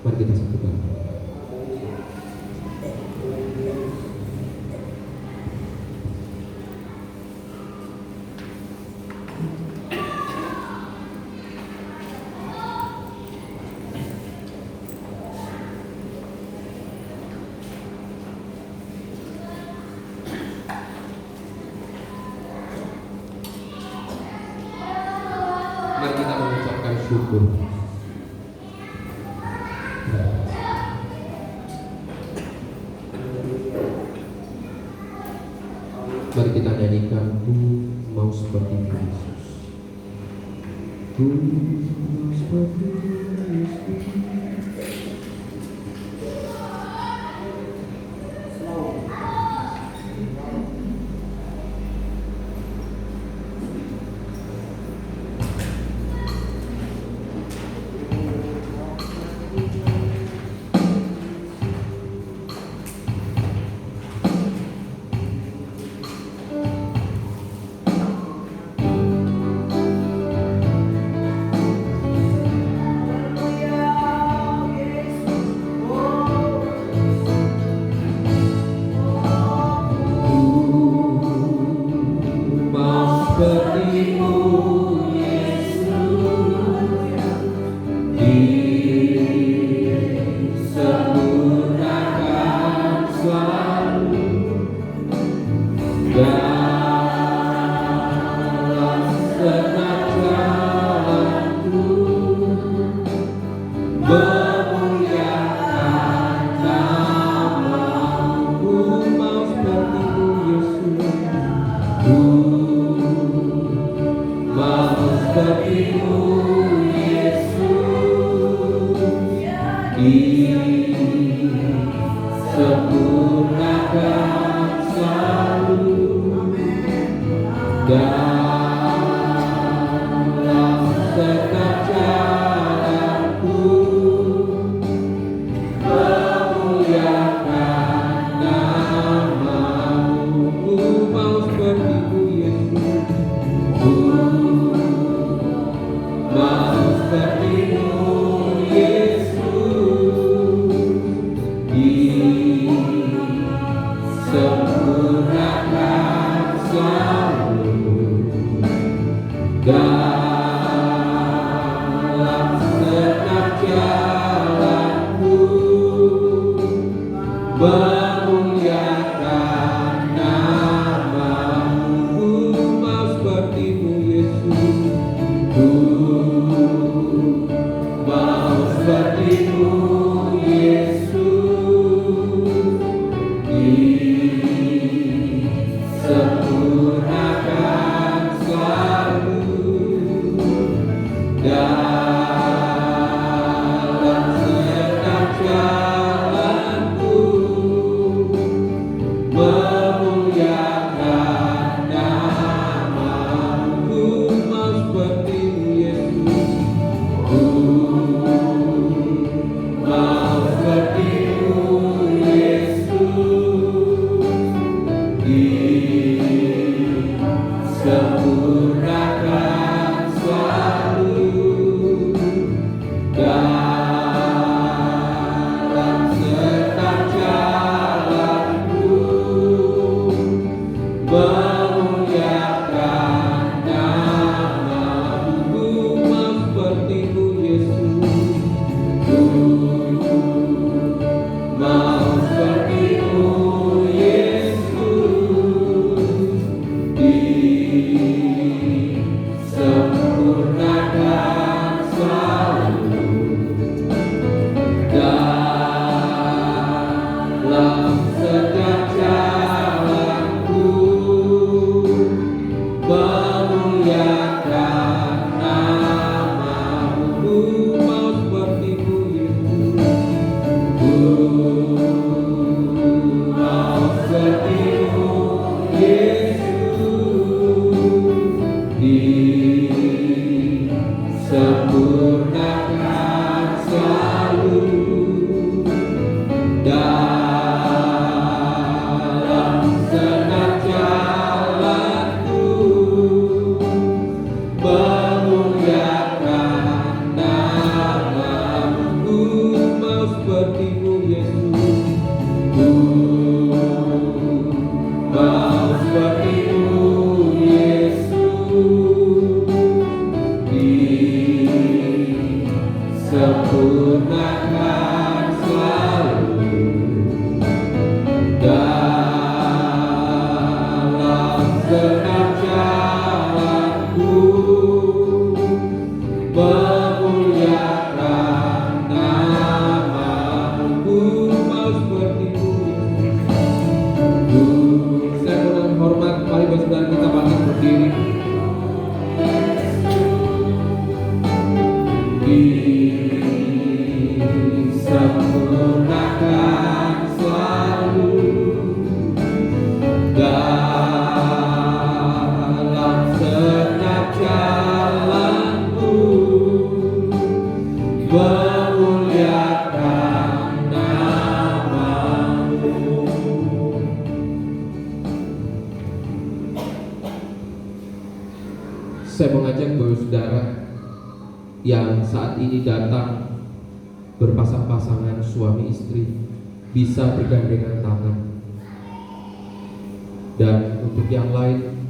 Mari kita satukan. Mari kita mengucapkan syukur. Mari kita nyanyikan, ku mau seperti Yesus. Ku mau seperti Yesus. Dalam segenap jalan dalam genap jalanku memuliakan nama-Mu. Mau seperti-Mu. Saya mohon hormat, mari saudara kita bangkit berdiri. Disempurnakan selalu dalam setiap jalanku, memuliakan nama-Mu. Saya mengajak Bapak Saudara yang saat ini datang berpasang-pasangan suami istri bisa bergandengan tangan, dan untuk yang lain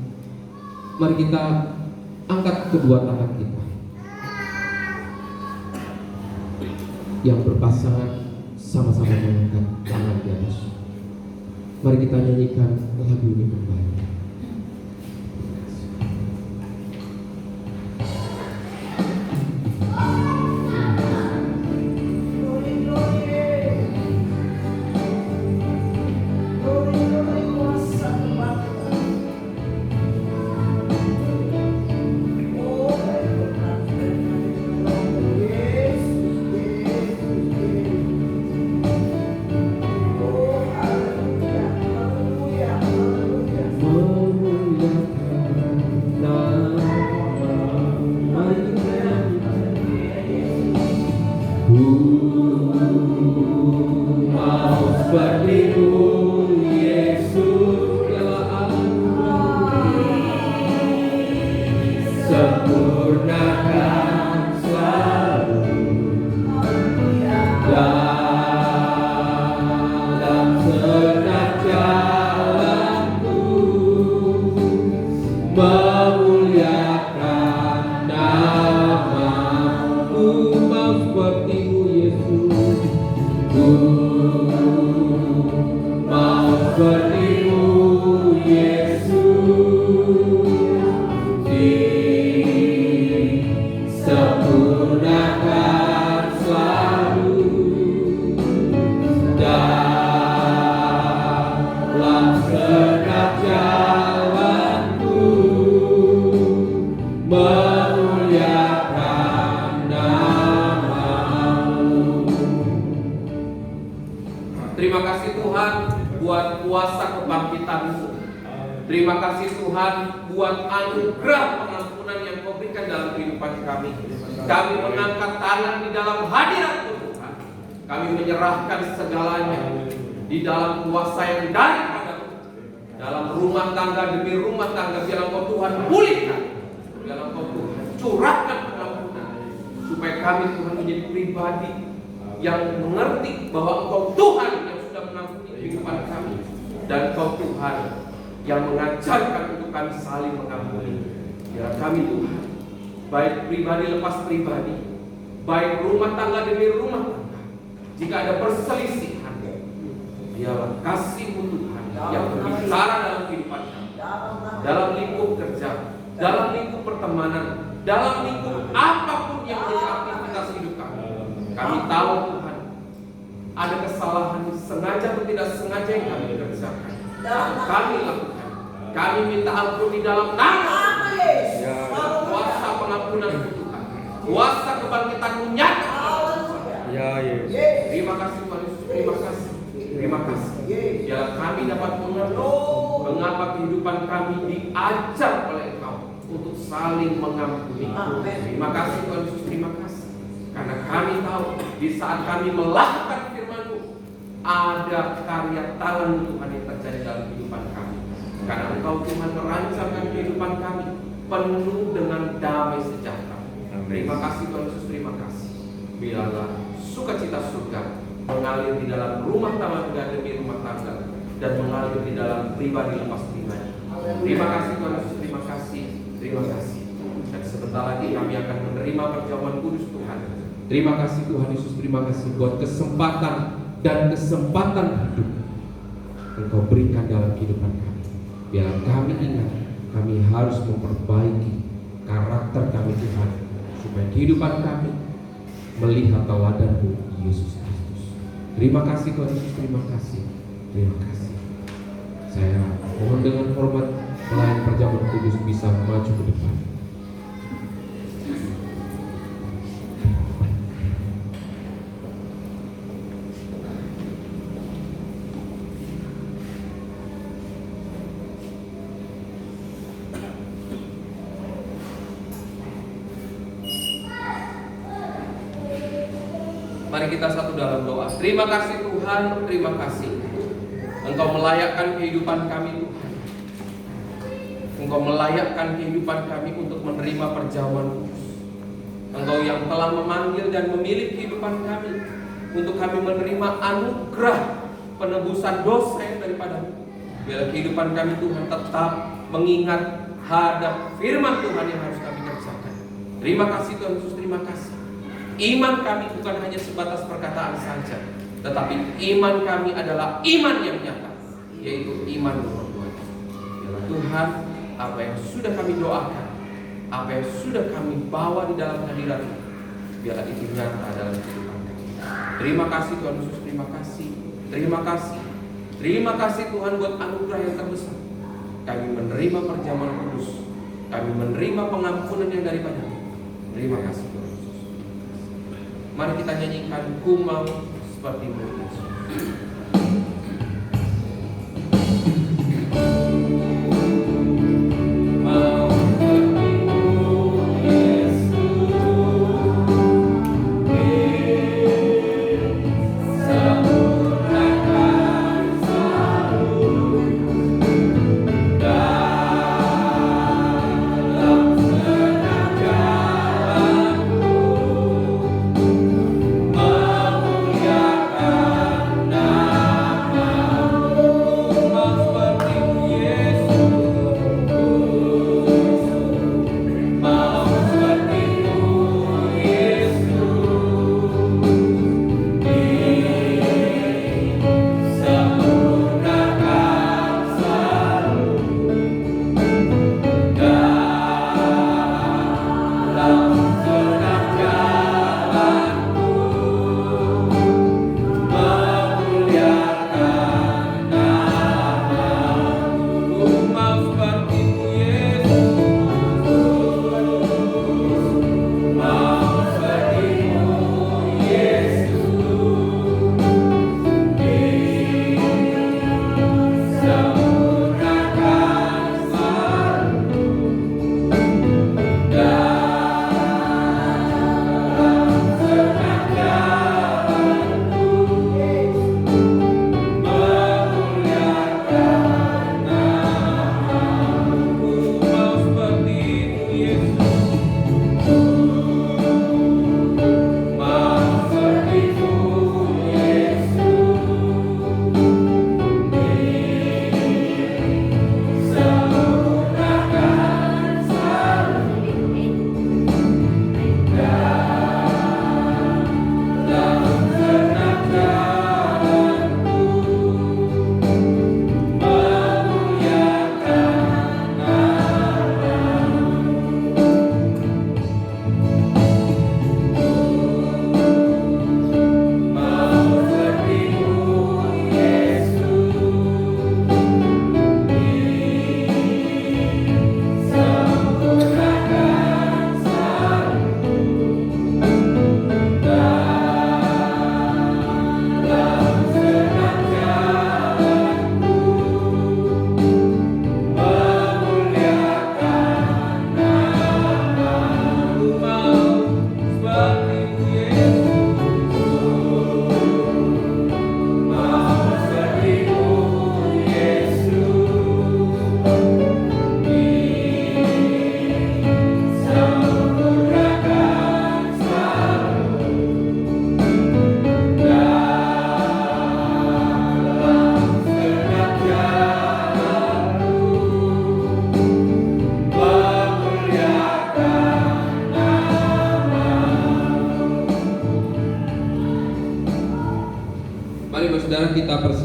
mari kita angkat kedua tangan kita. Yang berpasangan sama-sama mengangkat tangan di atas. Mari kita nyanyikan lagu ini kembali. Sempurnakan selalu dalam setiap jalanku, memuliakan nama-Mu. Mau seperti-Mu Yesus, mau seperti-Mu Yesus. Sempurnakan selalu dalam setiap jalanku, memuliakan nama-Mu. Terima kasih Tuhan buat kuasa kebangkitan-Mu. Terima kasih Tuhan buat anugerah pengampunan yang Kau berikan dalam kehidupan kami. Kami mengangkat tangan di dalam hadirat-Mu Tuhan. Kami menyerahkan segalanya di dalam kuasa yang daripada-Mu. Dalam rumah tangga demi rumah tangga, biarlah Kau Tuhan pulihkan, biarlah Kau Tuhan curahkan pengampunan, supaya kami Tuhan menjadi pribadi yang mengerti bahwa Engkau Tuhan yang sudah mengampuni kehidupan kami, dan Engkau Tuhan yang mengajarkan untuk kami saling mengampuni. Biarlah kami Tuhan, baik pribadi lepas pribadi, baik rumah tangga demi rumah tangga, jika ada perselisihan, biarlah kasih-Mu Tuhan yang berbicara dalam kehidupan kami, dalam lingkup kerja, dalam lingkup pertemanan, dalam lingkup apapun yang menjadi aktivitas hidup kami. Kami tahu Tuhan, ada kesalahan sengaja atau tidak sengaja yang kami kerjakan, kami lakukan. Kami minta ampun di dalam nama kuasa pengampunan Tuhan, kuasa kebangkitan-Mu nyata. Terima kasih Tuhan Yesus, terima kasih, terima kasih. Biar kami dapat mengerti mengapa kehidupan kami diajar oleh Engkau untuk saling mengampuni. Terima kasih Tuhan Yesus, terima kasih. Karena kami tahu di saat kami melakukan firman-Mu, ada karya tangan Tuhan yang terjadi dalam kehidupan kami. Karena Engkau Tuhan merancangkan kehidupan kami penuh dengan damai sejahtera. Terima kasih Tuhan Yesus, terima kasih. Biarlah sukacita surga mengalir di dalam rumah tangga demi rumah tangga, dan mengalir di dalam pribadi lepas pribadi. Terima kasih Tuhan Yesus, terima kasih, terima kasih. Dan sebentar lagi kami akan menerima perjamuan kudus Tuhan. Terima kasih Tuhan Yesus, terima kasih buat kesempatan dan kesempatan hidup Engkau berikan dalam kehidupan kami. Biarlah kami ingat, kami harus memperbaiki karakter kami Tuhan, supaya kehidupan kami melihat teladan-Mu Yesus Kristus. Terima kasih Tuhan Yesus, terima kasih, terima kasih. Saya mohon dengan hormat pelayan perjamuan kudus bisa maju ke depan. Mari kita satu dalam doa. Terima kasih Tuhan, terima kasih. Engkau melayakkan kehidupan kami Tuhan. Engkau melayakkan kehidupan kami untuk menerima perjamuan kudus. Engkau yang telah memanggil dan memilih kehidupan kami untuk kami menerima anugerah penebusan dosa yang daripada-Mu. Biarlah kehidupan kami Tuhan tetap mengingat hadap firman Tuhan yang harus kami kerjakan. Terima kasih Tuhan Yesus, terima kasih. Iman kami bukan hanya sebatas perkataan saja, tetapi iman kami adalah iman yang nyata, yaitu iman berperbuatan. Biarlah Tuhan, apa yang sudah kami doakan, apa yang sudah kami bawa di dalam hadirat-Mu, biarlah itu nyata dalam kehidupan kami. Terima kasih Tuhan Yesus, terima kasih, terima kasih, terima kasih Tuhan buat anugerah yang terbesar. Kami menerima perjamuan kudus, kami menerima pengampunan yang daripada-Mu. Terima kasih Tuhan Yesus. Mari kita nyanyikan Ku Mau Seperti-Mu Yesus. Memuliakan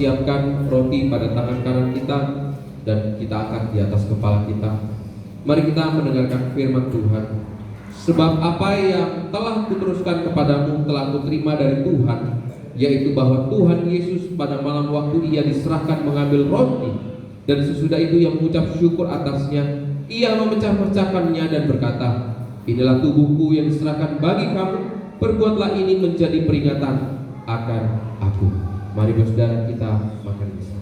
persiapkan roti pada tangan kanan kita dan kita angkat di atas kepala kita. Mari kita mendengarkan firman Tuhan. Sebab apa yang telah kuteruskan kepadamu telah kuterima dari Tuhan, yaitu bahwa Tuhan Yesus pada malam waktu ia diserahkan mengambil roti, dan sesudah itu ia mengucap syukur atasnya, ia memecah-mecahkannya dan berkata, inilah tubuhku yang diserahkan bagi kamu, perbuatlah ini menjadi peringatan akan aku. Mari saudara kita makan bersama.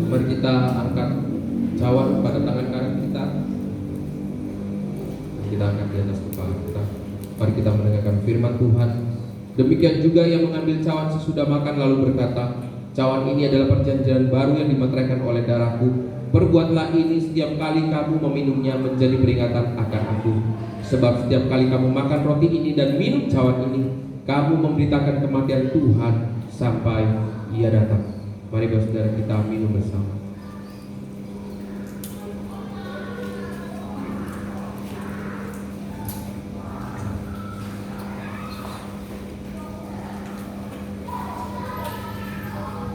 Mari kita angkat cawan pada tangan kanan kita. Kita angkat di atas kepala kita. Mari kita mendengarkan firman Tuhan. Demikian juga yang mengambil cawan sesudah makan lalu berkata, cawan ini adalah perjanjian baru yang dimeteraikan oleh darahku. Perbuatlah ini setiap kali kamu meminumnya menjadi peringatan akan aku. Sebab setiap kali kamu makan roti ini dan minum cawan ini, kamu memberitakan kematian Tuhan sampai ia datang. Mari saudara kita minum bersama.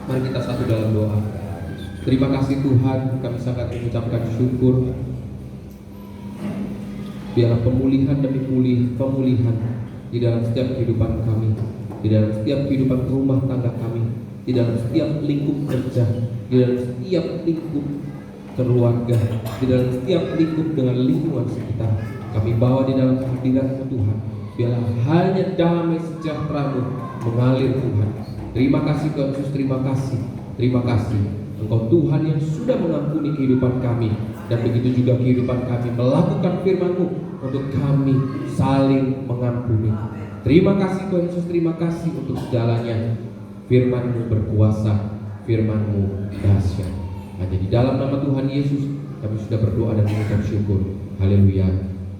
Mari kita satu dalam doa. Terima kasih Tuhan, kami sangat mengucapkan syukur. Biarlah pemulihan demi pemulihan di dalam setiap kehidupan kami, di dalam setiap kehidupan rumah tangga kami, di dalam setiap lingkup kerja, di dalam setiap lingkup keluarga, di dalam setiap lingkup dengan lingkungan sekitar. Kami bawa di dalam hadirat-Mu Tuhan. Biarlah hanya damai sejahtera-Mu mengalir Tuhan. Terima kasih Tuhan Yesus, terima kasih. Terima kasih Engkau Tuhan yang sudah mengampuni kehidupan kami, dan begitu juga kehidupan kami melakukan firman-Mu untuk kami saling mengampuni. Terima kasih Tuhan Yesus, terima kasih untuk segalanya. Firman-Mu berkuasa, Firman-Mu dahsyat. Hanya di dalam nama Tuhan Yesus kami sudah berdoa dan mengucap syukur. Haleluya.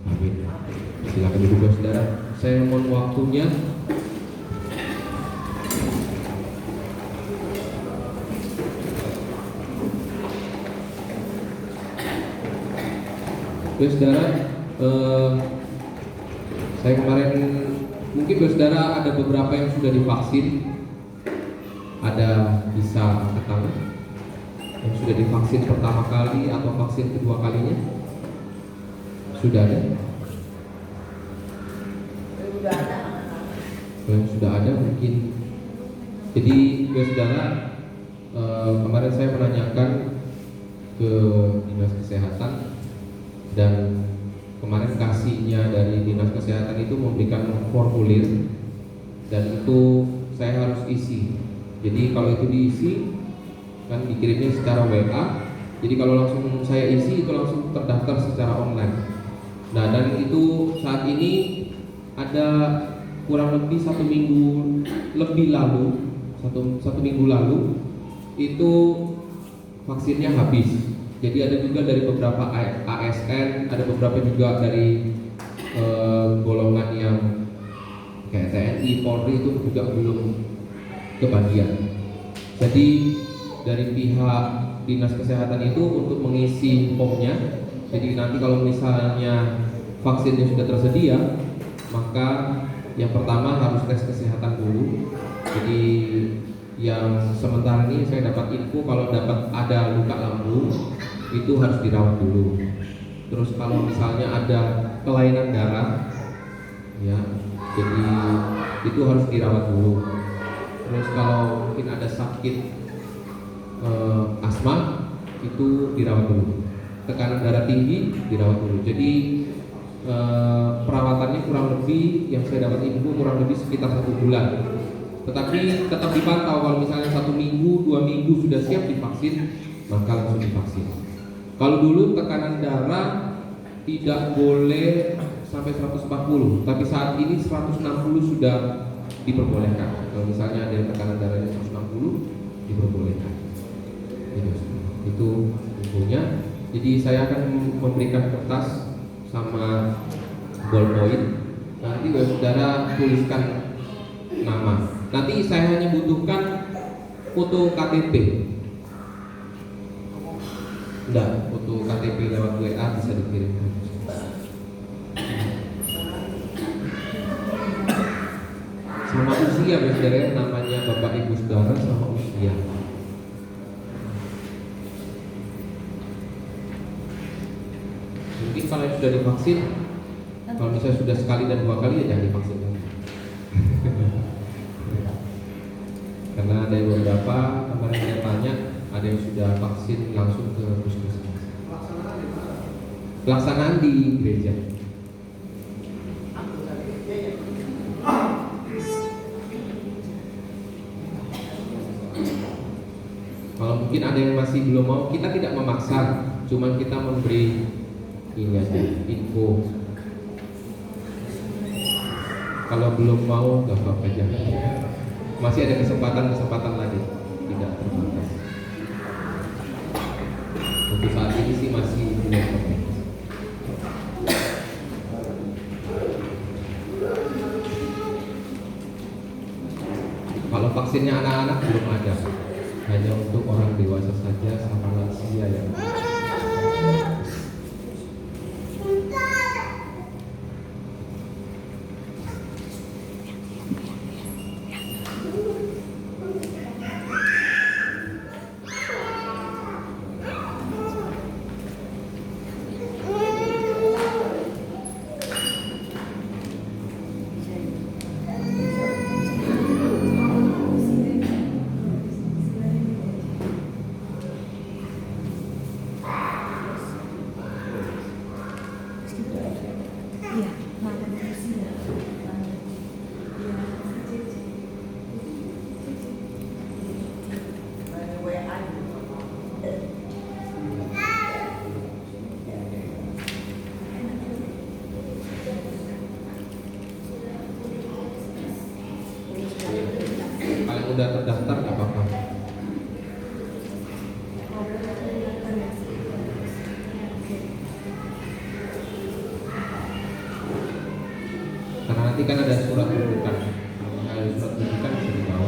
Amin. Silakan duduk saudara. Saya mohon waktunya. Saudara, saya kemarin mungkin saudara ada beberapa yang sudah divaksin. Ada bisa angkat tangan yang sudah divaksin pertama kali atau vaksin kedua kalinya? Sudah ada? Yang sudah ada mungkin. Jadi saudara, kemarin saya menanyakan ke dinas kesehatan, dan kemarin kasihnya dari dinas kesehatan itu memberikan formulir, dan itu saya harus isi. Jadi kalau itu diisi kan dikirimnya secara WA. Jadi kalau langsung saya isi itu langsung terdaftar secara online. Nah, dan itu saat ini ada kurang lebih satu minggu lalu itu vaksinnya habis. Jadi ada juga dari beberapa ASN, ada beberapa juga dari golongan yang kayak TNI, Polri itu juga belum kebagian. Jadi dari pihak dinas kesehatan itu untuk mengisi formnya. Jadi nanti kalau misalnya vaksinnya sudah tersedia, maka yang pertama harus tes kesehatan dulu. Jadi yang sementara ini saya dapat info kalau dapat ada luka lambung itu harus dirawat dulu. Terus kalau misalnya ada kelainan darah, ya, jadi itu harus dirawat dulu. Terus kalau mungkin ada sakit asma, itu dirawat dulu. Tekanan darah tinggi dirawat dulu. Jadi perawatannya kurang lebih yang saya dapat info kurang lebih sekitar 1 bulan. Tetapi tetap dipantau, kalau misalnya 1 minggu, 2 minggu sudah siap divaksin, maka langsung divaksin. Kalau dulu tekanan darah tidak boleh sampai 140, tapi saat ini 160 sudah diperbolehkan. Kalau misalnya ada tekanan darahnya 160, diperbolehkan. Itu infonya. Jadi saya akan memberikan kertas sama ballpoint. Nanti saudara tuliskan nama. Nanti saya hanya butuhkan foto KTP. Enggak, foto KTP lewat WA bisa dikirimkan. Sama usia saudara, namanya Bapak Ibu Saudara sama usia. Mungkin kalau sudah divaksin, kalau misalnya sudah sekali dan 2 kali ya jangan divaksin lagi. Karena ada beberapa kemarin saya tanya, ada yang sudah vaksin langsung ke puskesmas. Pelaksanaan di gereja. Kalau mungkin ada yang masih belum mau, kita tidak memaksa, cuman kita memberi ini aja, info. Kalau belum mau, gak apa-apa aja. Masih ada kesempatan lagi, tidak terbatas. Untuk saat ini sih masih belum oke. Kalau vaksinnya anak-anak belum ada, hanya untuk orang dewasa saja sama lansia yang paling udah terdaftar nggak apa-apa. Karena nanti kan ada surat rujukan. Kalau surat rujukan bisa dibawa.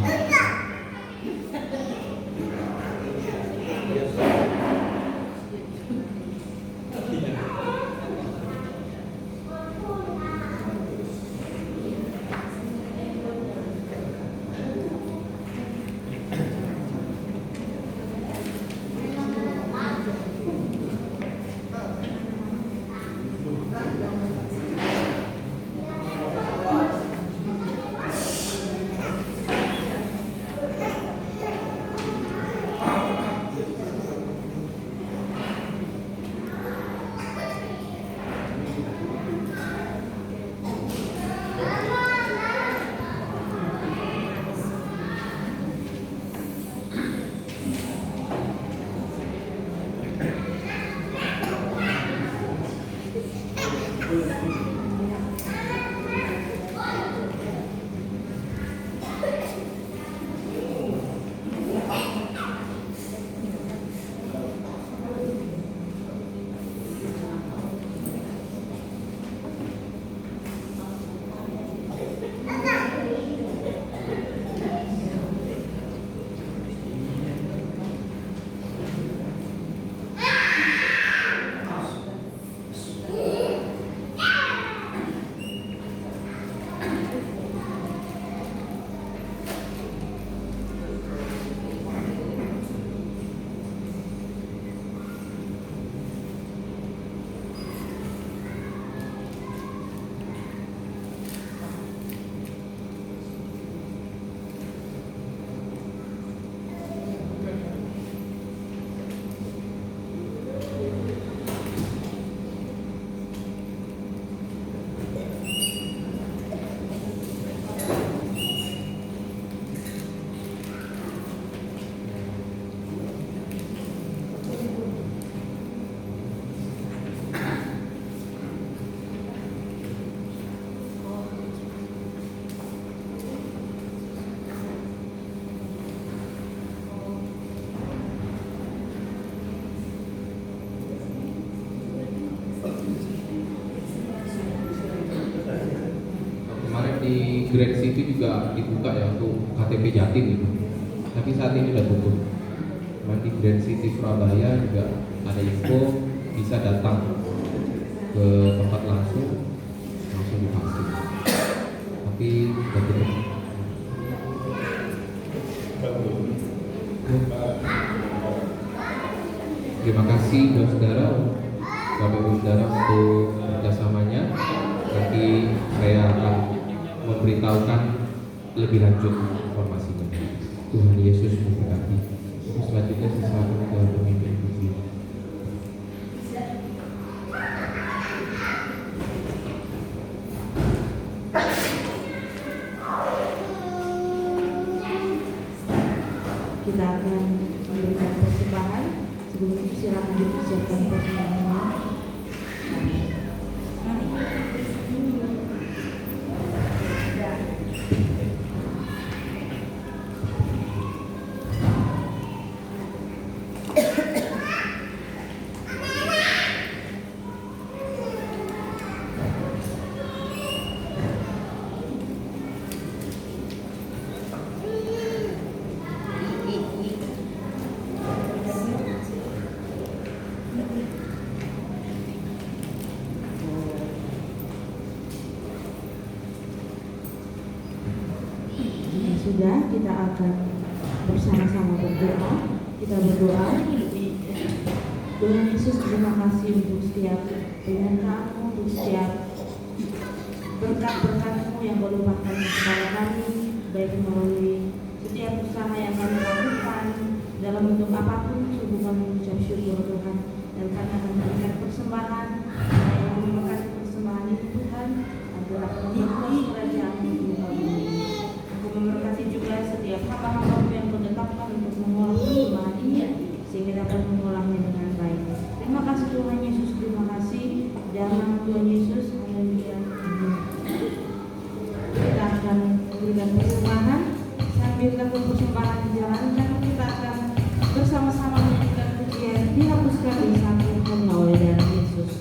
Grand City juga dibuka ya untuk KTP Jatim gitu. Tapi saat ini udah tutup. Cuman di Grand City Surabaya juga ada info bisa datang ke tempat langsung divaksin. Tapi udah tutup. Terima kasih saudara, Bapak Ibu saudara untuk kerjasamanya. Nanti saya akan memberitahukan lebih lanjut informasinya. Tuhan Yesus memberkati. Selanjutnya silakan ke pemimpin puji. Kita akan memberikan persembahan. Sebelum itu silakan dipersiapkan persembahannya. Sudah, kita akan bersama-sama berdoa. Kita berdoa. Tuhan Yesus, terima kasih untuk setiap penyertaan-Mu, untuk setiap berkat-berkat-Mu yang Kau limpahkan kepada kami, baik melalui setiap usaha yang kami lakukan dalam bentuk apapun. Sungguh kami mengucap syukur Tuhan, dan kami akan memberikan persembahan yang memberkati persembahan itu Tuhan, agar dapat menikmati kerajaan-Mu Tuhan. Memberkati juga setiap hamba-hamba yang menetapkan untuk mengolah persembahan ini, sehingga dapat mengolahnya dengan baik. Terima kasih Tuhan Yesus, terima kasih dalam Tuhan Yesus. Haleluya. Kita akan memberikan persembahan. Sambil lakukan persembahan dijalankan, kita akan bersama-sama memberikan pujian dihapuskan di satu hanya oleh darah Yesus.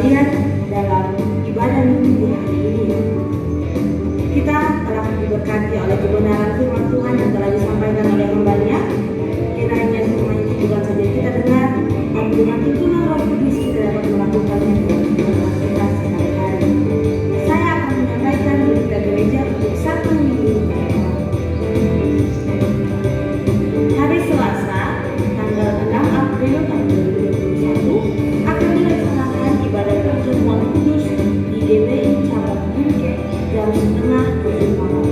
sekalian dalam ibadah minggu hari ini. Kita telah diberkati oleh kebenaran firman Tuhan yang telah disampaikan oleh hamba-Nya. Kiranya firman itu bukan saja kita dengar, tapi dengan tuntunan Roh Kudus kita dapat melakukannya dalam kehidupan kita sehari-hari. Saya akan menyampaikan berita gereja untuk satu minggu ke depan. Hari Selasa, tanggal 6 April tahun 2021 akan dilaksanakan ibadah pertemuan kudus di GBI Cabang Bungke jam 6:30 malam.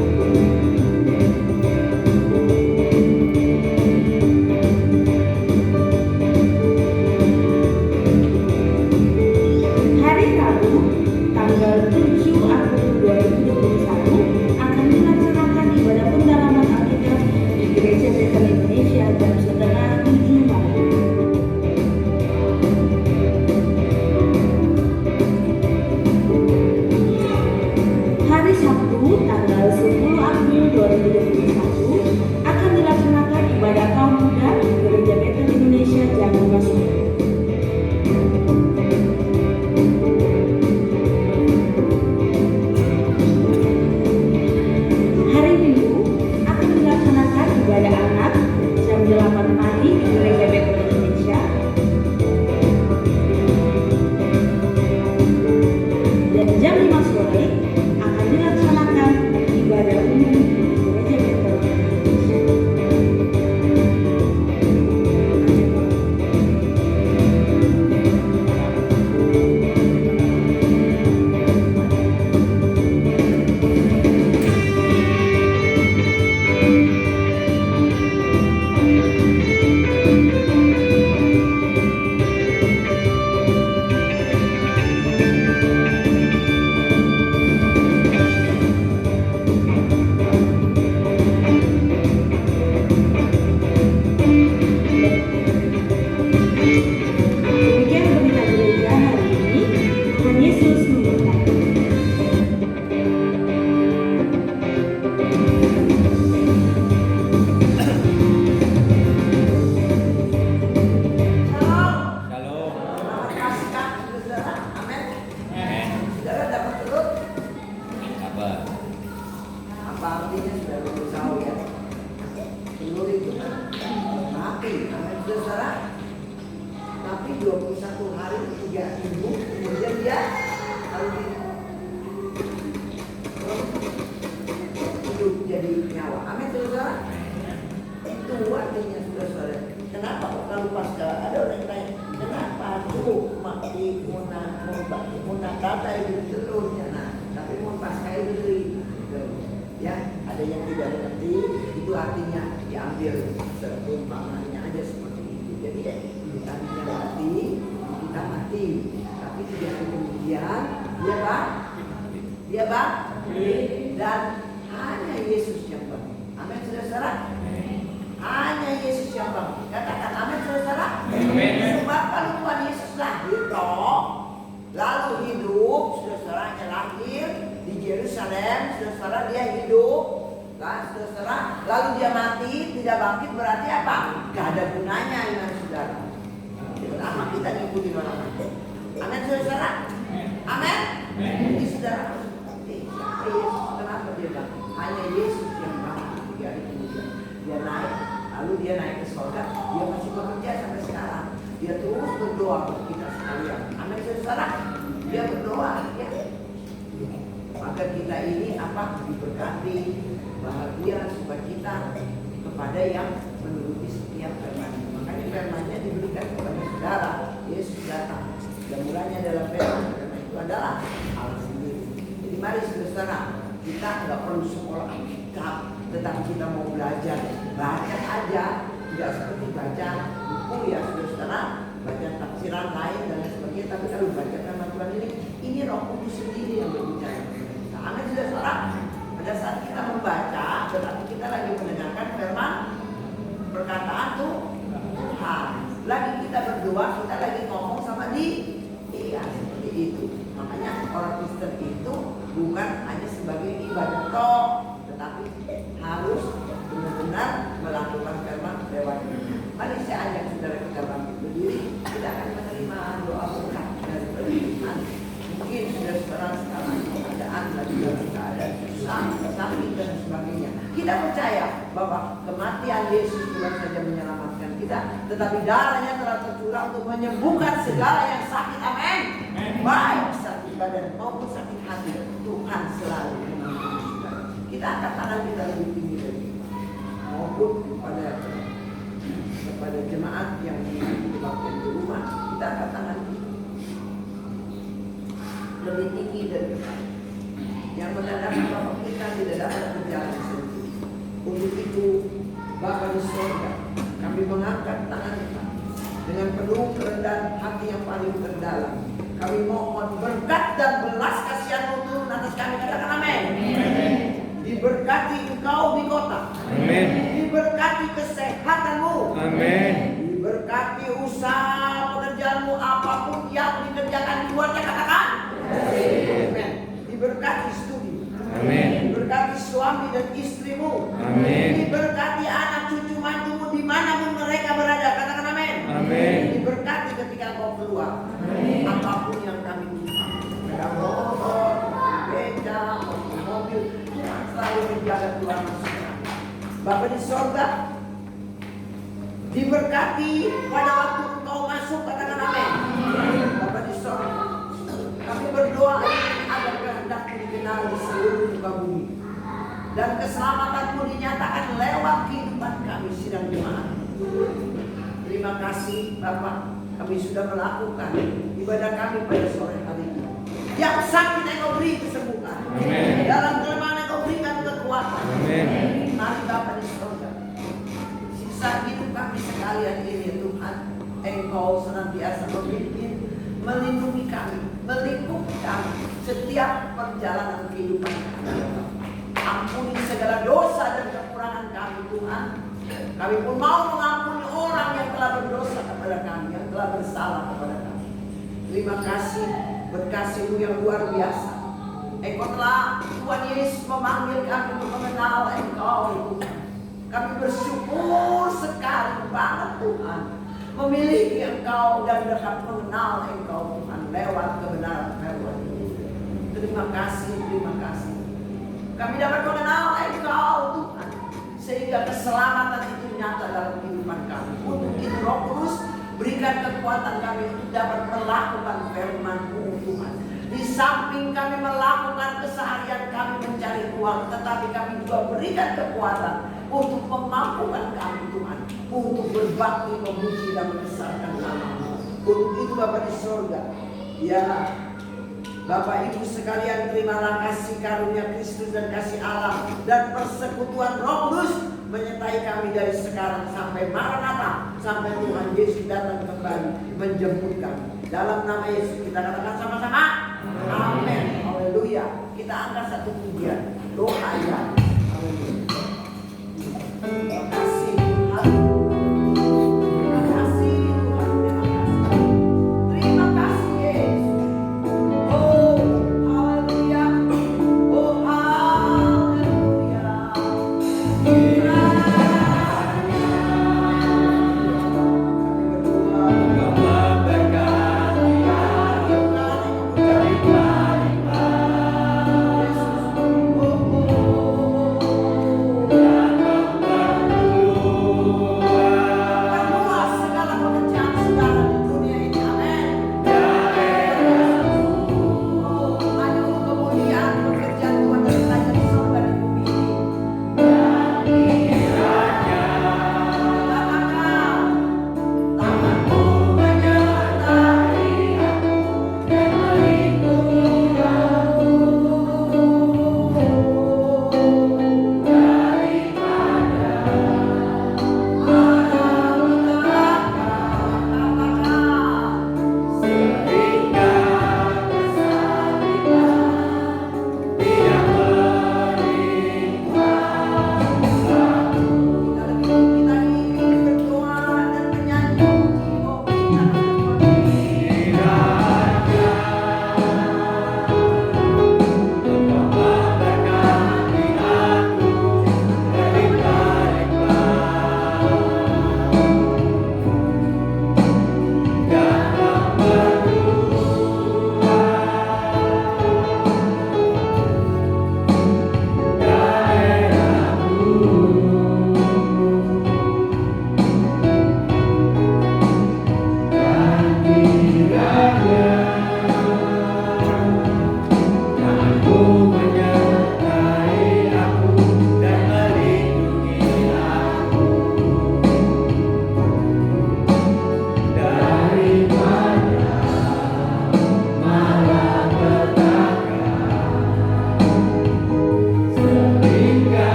Hari Rabu, tanggal 7 April 2021 akan dilaksanakan ibadah pendalaman Alkitab di Gereja Bethel Indonesia jam 6:30 malam. Hari Sabtu, tanggal 10 April 2021 akan dilaksanakan ibadah kaum muda di Gereja Bethel Indonesia jam 5 sore. Hari Minggu akan dilaksanakan ibadah anak jam 8 pagi di Gereja Bethel Indonesia. Dan jam 5 sore akan dilaksanakan ibadah umum di Gereja Bethel Indonesia. Demikian berita gereja hari ini. Tuhan Yesus memberkati. Selamat Paskah, saudara. Amin. Saudara dapat turut? Apa artinya sudah lulus tahu ya? Turut itu tapi, amin saudara. Tapi 21 hari 3 minggu kemudian dia harus hidup jadi nyawa. Amin saudara. Itu artinya saudara. Kenapa kalau Paskah ada orang yang tanya, kenapa tuh mati muna kata itu telurnya, nah tapi mau Paskah itu ya ada yang tidak mengerti itu artinya diambil seumpamanya aja seperti itu. Jadi ya tadinya mati kita mati, tapi tidak kemudian dia bangkit dan hanya Yesus yang bangkit. Amin saudara. Hanya Yesus yang bangkit. Katakan amin saudara. Sebab kalau Tuhan Yesus lahir toh, lalu hidup, saudara-saudaranya lahir di Yerusalem, saudara dia hidup, kan saudara, lalu dia mati, tidak bangkit berarti apa? Gak ada gunanya iman saudara. Kenapa kita ngikutin orang lain? Amin saudara. Amin. Jadi saudara harus mengerti siapa Yesus, kenapa dia bangkit? Hanya Yesus yang bangkit 3 hari kemudian. Dia naik, lalu dia naik ke surga, dia masih bekerja sampai sekarang. Dia terus berdoa untuk kita sekalian. Amin saudara. Dia berdoa ya. Maka kita ini apa? Diberkati, bahagia, sukacita kepada yang menuruti setiap firman. Makanya firman-Nya diberikan kepada saudara. Yesus datang. Dan mulanya dalam firman itu adalah Allah sendiri. Jadi mari saudara, kita nggak perlu sekolah Alkitab, tetapi kita mau belajar, baca aja, tidak seperti baca buku ya saudara, baca tafsiran lain dan lain sebagainya. Tapi kalau baca firman Tuhan ini Roh Kudus sendiri yang berbicara. Amin saudara. Pada saat kita membaca, tetapi kita lagi mendengarkan firman perkataan Tuhan. Lagi kita berdoa, kita lagi ngomong sama dia seperti itu. Makanya orang Kristen itu bukan hanya sebagai ibadah toh, tetapi harus benar-benar melakukan firman lewat ini. Mari saya ajak saudara kita bangkit berdiri, kita akan menerima doa berkat dari Tuhan. Mungkin sudah sekarang keadaan lagi dalam keadaan susah, sakit dan sebagainya. Kita percaya bahwa kematian Yesus bukan saja menyelamatkan kita, tetapi darahnya telah tercurah untuk menyembuhkan segala yang sakit. Amin. Baik sakit badan maupun sakit hati, Tuhan selalu mengampuni saudara. Kita angkat tangan kita lebih tinggi lagi, maupun kepada jemaat yang dibaktikan di rumah, kita angkat tangan lebih tinggi dari yang menandakan bahwa kita tidak dapat berjalan sendiri. Untuk itu, Bapa di surga, kami mengangkat tangan kita dengan penuh kerendahan hati yang paling terdalam. Kami mohon berkat dan belas kasihan-Mu turun atas kami. Katakan amin. Diberkati Engkau di kota. Amin. Diberkati kesehatan-Mu. Amin. Diberkati usaha pekerjaan-Mu, apapun yang dikerjakan di luarnya. Katakan amin. Diberkati studi. Amin. Diberkati suami dan istri-Mu. Amin. Diberkati anak cucu mantu-Mu dimanapun mereka berada. Katakan amin. Amin. Diberkati ketika Kau keluar. Apapun yang kami minta, sepeda motor, beca, mobil, Tuhan selalu menjaga keluar masuk kami. Bapa di sorga, diberkati pada waktu Engkau masuk. Katakan amin. Bapa di sorga, kami berdoa agar kehendak-Mu dikenal di seluruh muka bumi dan keselamatan-Mu dinyatakan lewat kehidupan kami sidang jemaat. Terima kasih Bapak, kami sudah melakukan ibadah kami pada sore hari ini. Yang sakit Engkau beri kesembuhan. Amin. Dalam kelemahan Engkau berikan kekuatan. Amin. Mari Bapa di surga, sisa hidup kami sekalian ini Tuhan, Engkau senantiasa memimpin, melindungi kami, melingkupi kami setiap perjalanan kehidupan kami. Ampuni segala dosa dan kekurangan kami Tuhan. Kami pun mau mengampuni orang yang telah berdosa kepada kami, yang telah bersalah kepada kami. Terima kasih berkasih-Mu yang luar biasa. Engkau telah, Tuhan Yesus, memanggil kami untuk mengenal Engkau Tuhan. Kami bersyukur sekali banget Tuhan memiliki Engkau dan dapat mengenal Engkau Tuhan lewat kebenaran firman ini. Terima kasih, terima kasih. Kami dapat mengenal Engkau Tuhan sehingga keselamatan itu nyata dalam kehidupan kami. Untuk itu Roh Kudus berikan kekuatan kami untuk dapat melakukan firman-Mu Tuhan. Di samping kami melakukan keseharian kami mencari uang, tetapi kami juga berikan kekuatan untuk memampukan kami Tuhan untuk berbakti, memuji dan membesarkan nama-Mu. Untuk itu Bapa di surga, ya Bapak Ibu sekalian, terimalah kasih karunia Kristus dan kasih Allah dan persekutuan Roh Kudus menyertai kami dari sekarang sampai Maranatha, sampai Tuhan Yesus datang kembali menjemput kami. Dalam nama Yesus kita katakan sama-sama, amin. Haleluya. Kita angkat satu pujian, doa ya. Haleluya. Terima kasih.